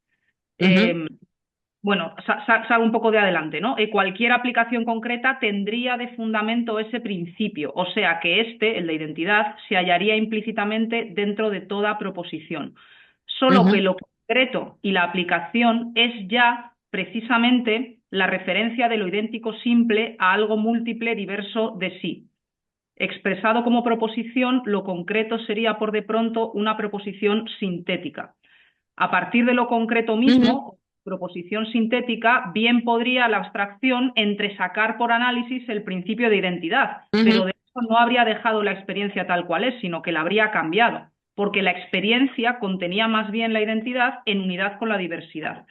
bueno, salgo un poco de adelante, ¿no? Cualquier aplicación concreta tendría de fundamento ese principio, o sea que el de identidad, se hallaría implícitamente dentro de toda proposición. Solo que lo concreto y la aplicación es ya precisamente la referencia de lo idéntico simple a algo múltiple diverso de sí. Expresado como proposición, lo concreto sería por de pronto una proposición sintética. A partir de lo concreto mismo, proposición sintética, bien podría la abstracción entresacar por análisis el principio de identidad, pero de eso no habría dejado la experiencia tal cual es, sino que la habría cambiado, porque la experiencia contenía más bien la identidad en unidad con la diversidad.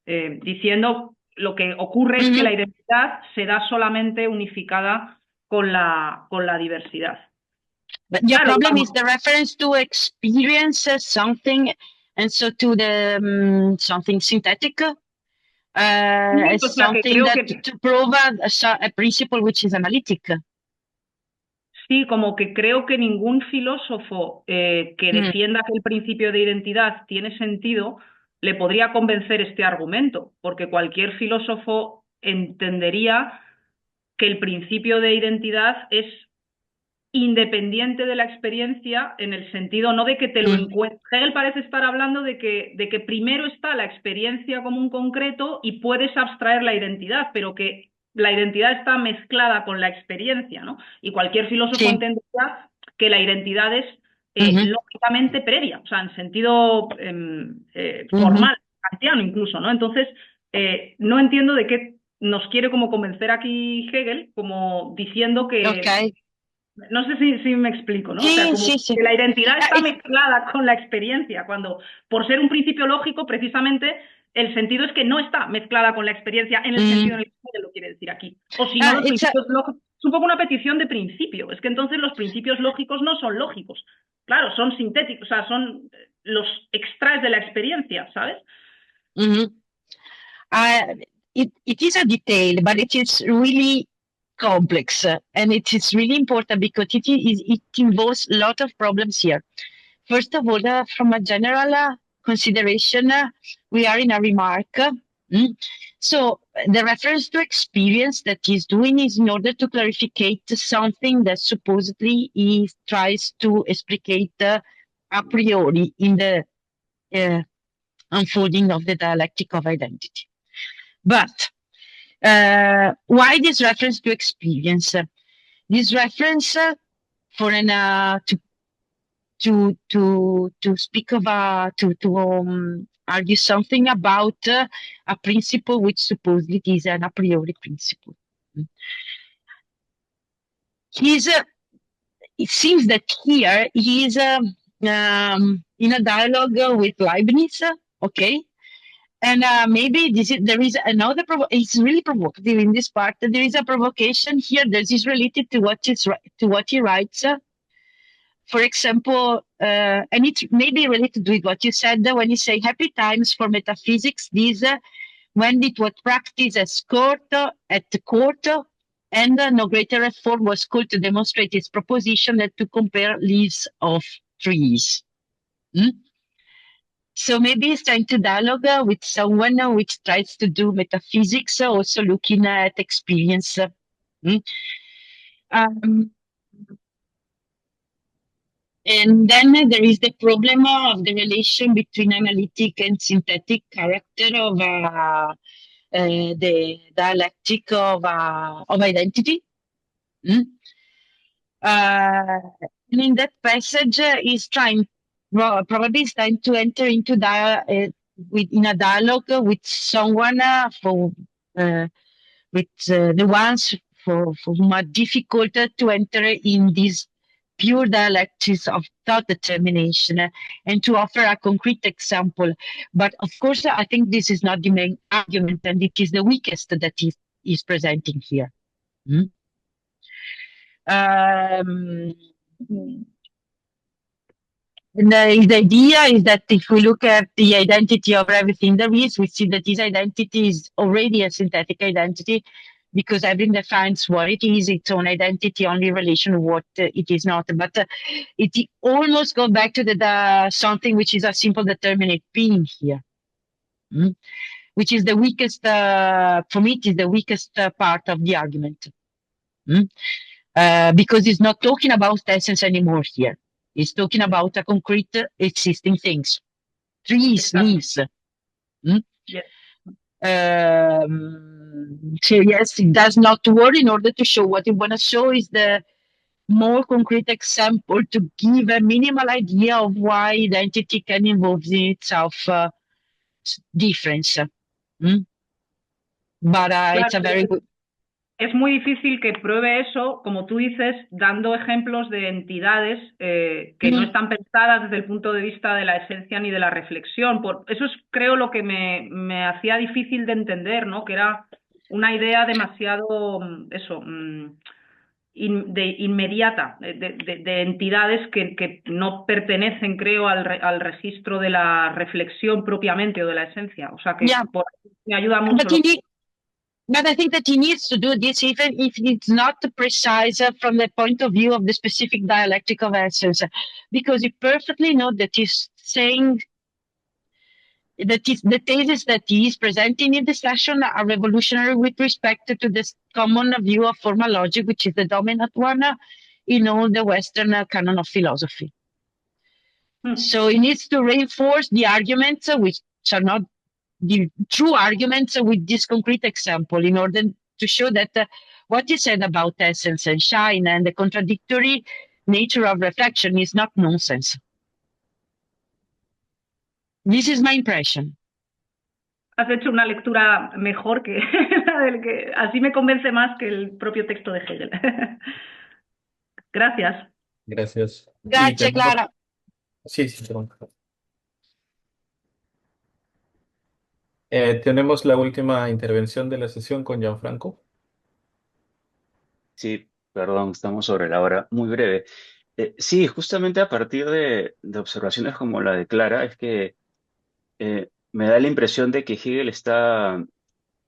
Diciendo lo que ocurre es que la identidad se da solamente unificada con la diversidad. But your problem is the reference to experience something, and so to the something synthetic, something that to prove a principle which is analytic. Sí, como que creo que ningún filósofo que defienda que el principio de identidad tiene sentido le podría convencer este argumento, porque cualquier filósofo entendería que el principio de identidad es independiente de la experiencia, en el sentido no de que te lo encuentres. Hegel parece estar hablando de que primero está la experiencia como un concreto y puedes abstraer la identidad, pero que la identidad está mezclada con la experiencia, ¿no? Y cualquier filósofo entendería que la identidad es lógicamente previa, o sea, en sentido formal, kantiano incluso, ¿no? Entonces, no entiendo de qué nos quiere como convencer aquí Hegel, como diciendo que... No sé si me explico, ¿no? O sea, como que la identidad está mezclada con la experiencia, cuando por ser un principio lógico, precisamente, el sentido es que no está mezclada con la experiencia en el sentido en el que lo quiere decir aquí. O si no, los principios lógicos... Es un poco una petición de principio. Es que entonces los principios lógicos no son lógicos. Claro, son sintéticos, o sea, son los extraes de la experiencia, ¿sabes? It is a detail, but it is really complex, and it is really important because it involves a lot of problems here. First of all, from a general consideration, we are in a remark. So the reference to experience that he's doing is in order to clarificate something that supposedly he tries to explicate a priori in the unfolding of the dialectic of identity. But why this reference to experience? This reference for an to speak of argue something about a principle which supposedly is an a priori principle. It seems that here he is in a dialogue with Leibniz, okay? And maybe there is another, it's really provocative in this part. There is a provocation here that is related to what he writes. For example, and it may be related with what you said when you say happy times for metaphysics, these when it was practiced at the court, and no greater effort was called to demonstrate its proposition than to compare leaves of trees. So maybe it's trying to dialogue with someone which tries to do metaphysics, also looking at experience. And then there is the problem of the relation between analytic and synthetic character of the dialectic of identity. And in that passage, he's trying, probably is trying to enter into in a dialogue with someone with the ones for whom are difficult to enter in these pure dialectics of thought determination and to offer a concrete example. But of course, I think this is not the main argument, and it is the weakest that he is presenting here. And the idea is that if we look at the identity of everything there is, we see that this identity is already a synthetic identity, because everything defines what it is, its own identity, only in relation to what it is not. But it almost goes back to the something which is a simple determinate being here, which is the weakest, for me, it is the weakest part of the argument. Because it's not talking about essence anymore here. It's talking about a concrete existing things. Trees, leaves. Yes. So yes, it does not work in order to show what it want to show is the more concrete example to give a minimal idea of why identity can involve in itself difference. But it's a very good. Es muy difícil que pruebe eso, como tú dices, dando ejemplos de entidades que no están pensadas desde el punto de vista de la esencia ni de la reflexión. Eso es, creo, lo que me hacía difícil de entender, ¿no? Que era una idea demasiado, inmediata, de entidades que no pertenecen, creo, al registro de la reflexión propiamente o de la esencia. O sea que por ahí me ayuda mucho. But I think that he needs to do this even if it's not precise from the point of view of the specific dialectic of essence, because he perfectly knows that he's saying that the thesis that he is presenting in this session are revolutionary with respect to this common view of formal logic, which is the dominant one in all the Western canon of philosophy. So he needs to reinforce the arguments which are not the true arguments with this concrete example in order to show that what he said about essence and shine and the contradictory nature of reflection is not nonsense. This is my impression. Has hecho una lectura mejor que la del que así me convence más que el propio texto de Hegel. Gracias. Gracias. Gracias, Clara. Sí, perdón. Tenemos la última intervención de la sesión con Gianfranco. Sí, perdón, estamos sobre la hora. Muy breve. Sí, justamente a partir de observaciones como la de Clara, es que me da la impresión de que Hegel está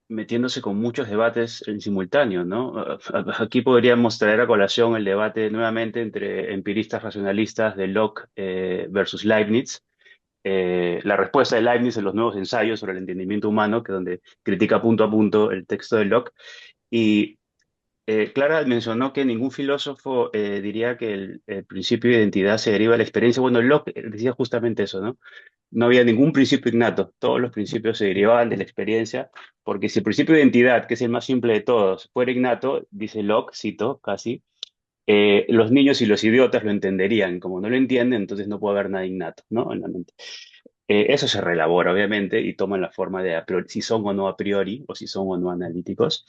metiéndose con muchos debates en simultáneo, ¿no? Aquí podríamos traer a colación el debate nuevamente entre empiristas racionalistas de Locke versus Leibniz, la respuesta de Leibniz en los nuevos ensayos sobre el entendimiento humano, que donde critica punto a punto el texto de Locke. Y Clara mencionó que ningún filósofo diría que el principio de identidad se deriva de la experiencia. Bueno, Locke decía justamente eso, ¿no? No había ningún principio innato, todos los principios se derivaban de la experiencia, porque si el principio de identidad, que es el más simple de todos, fuera innato, dice Locke, cito casi, los niños y los idiotas lo entenderían. Como no lo entienden, entonces no puede haber nada innato, ¿no? En la mente. Eso se reelabora, obviamente, y toman la forma de si son o no a priori, o si son o no analíticos.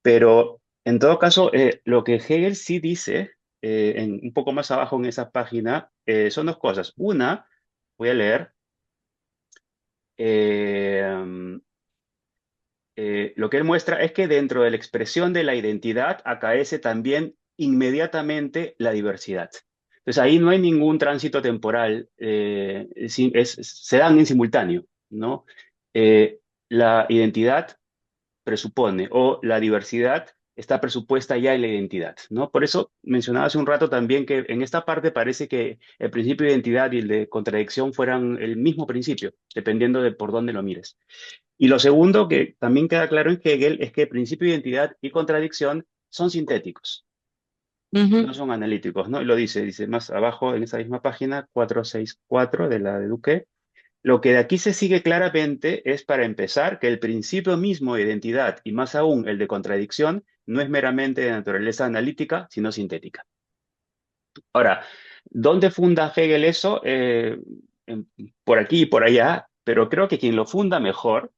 Pero, en todo caso, lo que Hegel sí dice, un poco más abajo en esa página, son dos cosas. Una, voy a leer, eh, lo que él muestra es que dentro de la expresión de la identidad acaece también inmediatamente la diversidad. Entonces ahí no hay ningún tránsito temporal, se dan en simultáneo, ¿no? La identidad presupone o la diversidad está presupuesta ya en la identidad, ¿no? Por eso mencionaba hace un rato también que en esta parte parece que el principio de identidad y el de contradicción fueran el mismo principio, dependiendo de por dónde lo mires. Y lo segundo que también queda claro en Hegel es que el principio de identidad y contradicción son sintéticos, no son analíticos, ¿no? Y lo dice más abajo en esa misma página, 464 de la de Duque. Lo que de aquí se sigue claramente es, para empezar, que el principio mismo de identidad, y más aún el de contradicción, no es meramente de naturaleza analítica, sino sintética. Ahora, ¿dónde funda Hegel eso? Por aquí y por allá, pero creo que quien lo funda mejor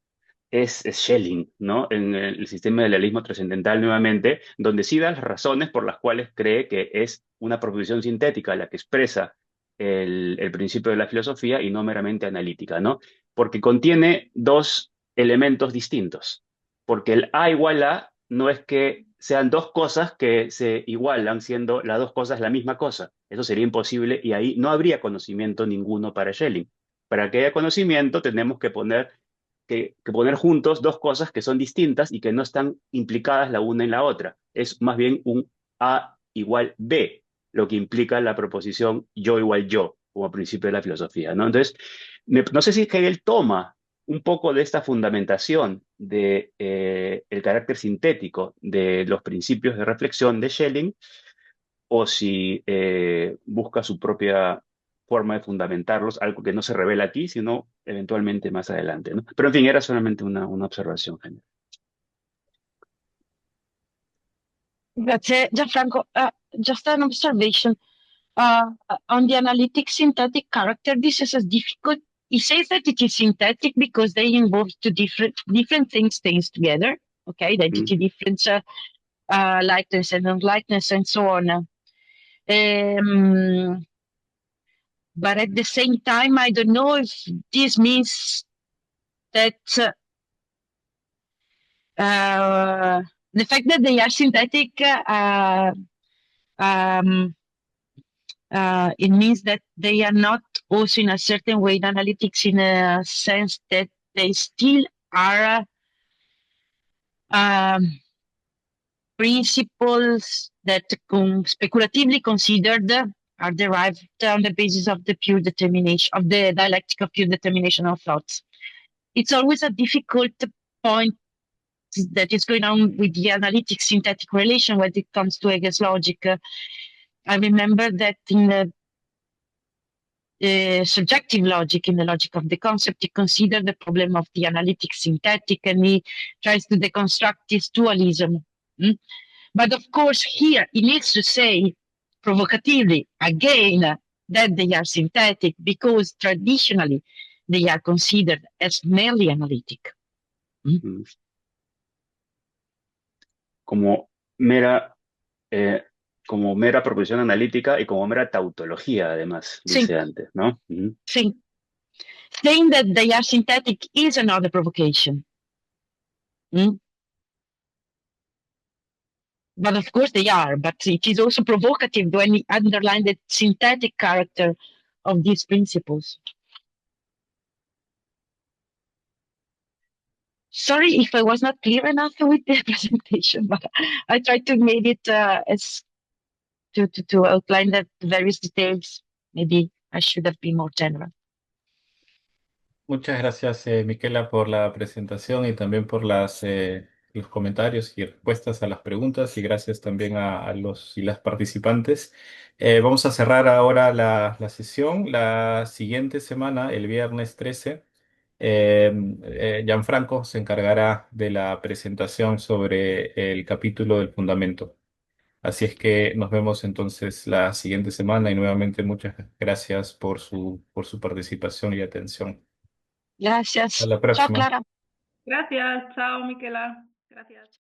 es Schelling, ¿no? En el sistema del realismo trascendental nuevamente, donde sí da las razones por las cuales cree que es una proposición sintética la que expresa el principio de la filosofía y no meramente analítica, ¿no? Porque contiene dos elementos distintos. Porque el A igual A no es que sean dos cosas que se igualan siendo las dos cosas la misma cosa. Eso sería imposible y ahí no habría conocimiento ninguno para Schelling. Para que haya conocimiento tenemos que poner juntos dos cosas que son distintas y que no están implicadas la una en la otra. Es más bien un A igual B, lo que implica la proposición yo igual yo, como principio de la filosofía, ¿no? Entonces, no sé si Hegel toma un poco de esta fundamentación de el carácter sintético de los principios de reflexión de Schelling, o si busca su propia forma de fundamentarlos, algo que no se revela aquí, sino eventualmente más adelante, ¿no? Pero en fin, era solamente una observación general. Grazie, Gianfranco. Just an observation. On the analytic synthetic character, this is as difficult. He says that it is synthetic because they involve two different things together. Okay, identity difference, likeness and unlikeness, and so on. But at the same time, I don't know if this means that the fact that they are synthetic, it means that they are not also in a certain way analytics, in a sense that they still are principles that speculatively considered are derived on the basis of the pure determination of the dialectic of pure determination of thoughts. It's always a difficult point that is going on with the analytic synthetic relation when it comes to Hegel's logic. I remember that in the subjective logic, in the logic of the concept, he considered the problem of the analytic synthetic, and he tries to deconstruct this dualism. But of course, here he needs to say provocatively again that they are synthetic because traditionally they are considered as merely analytic. Como mera, como mera proposición analítica y como mera tautología, además, dice antes, ¿no? Sí. Saying that they are synthetic is another provocation. But of course they are, but it is also provocative when we underline the synthetic character of these principles. Sorry if I was not clear enough with the presentation, but I tried to make it as to outline the various details. Maybe I should have been more general. Muchas gracias, Miquela, por la presentación y también por los comentarios y respuestas a las preguntas, y gracias también a los y las participantes. Vamos a cerrar ahora la sesión. La siguiente semana, el viernes 13, Gianfranco se encargará de la presentación sobre el capítulo del fundamento. Así es que nos vemos entonces la siguiente semana, y nuevamente muchas gracias por su participación y atención. Hasta Gracias. la Chao, próxima. Clara. Gracias, chao, Miquela. Gracias.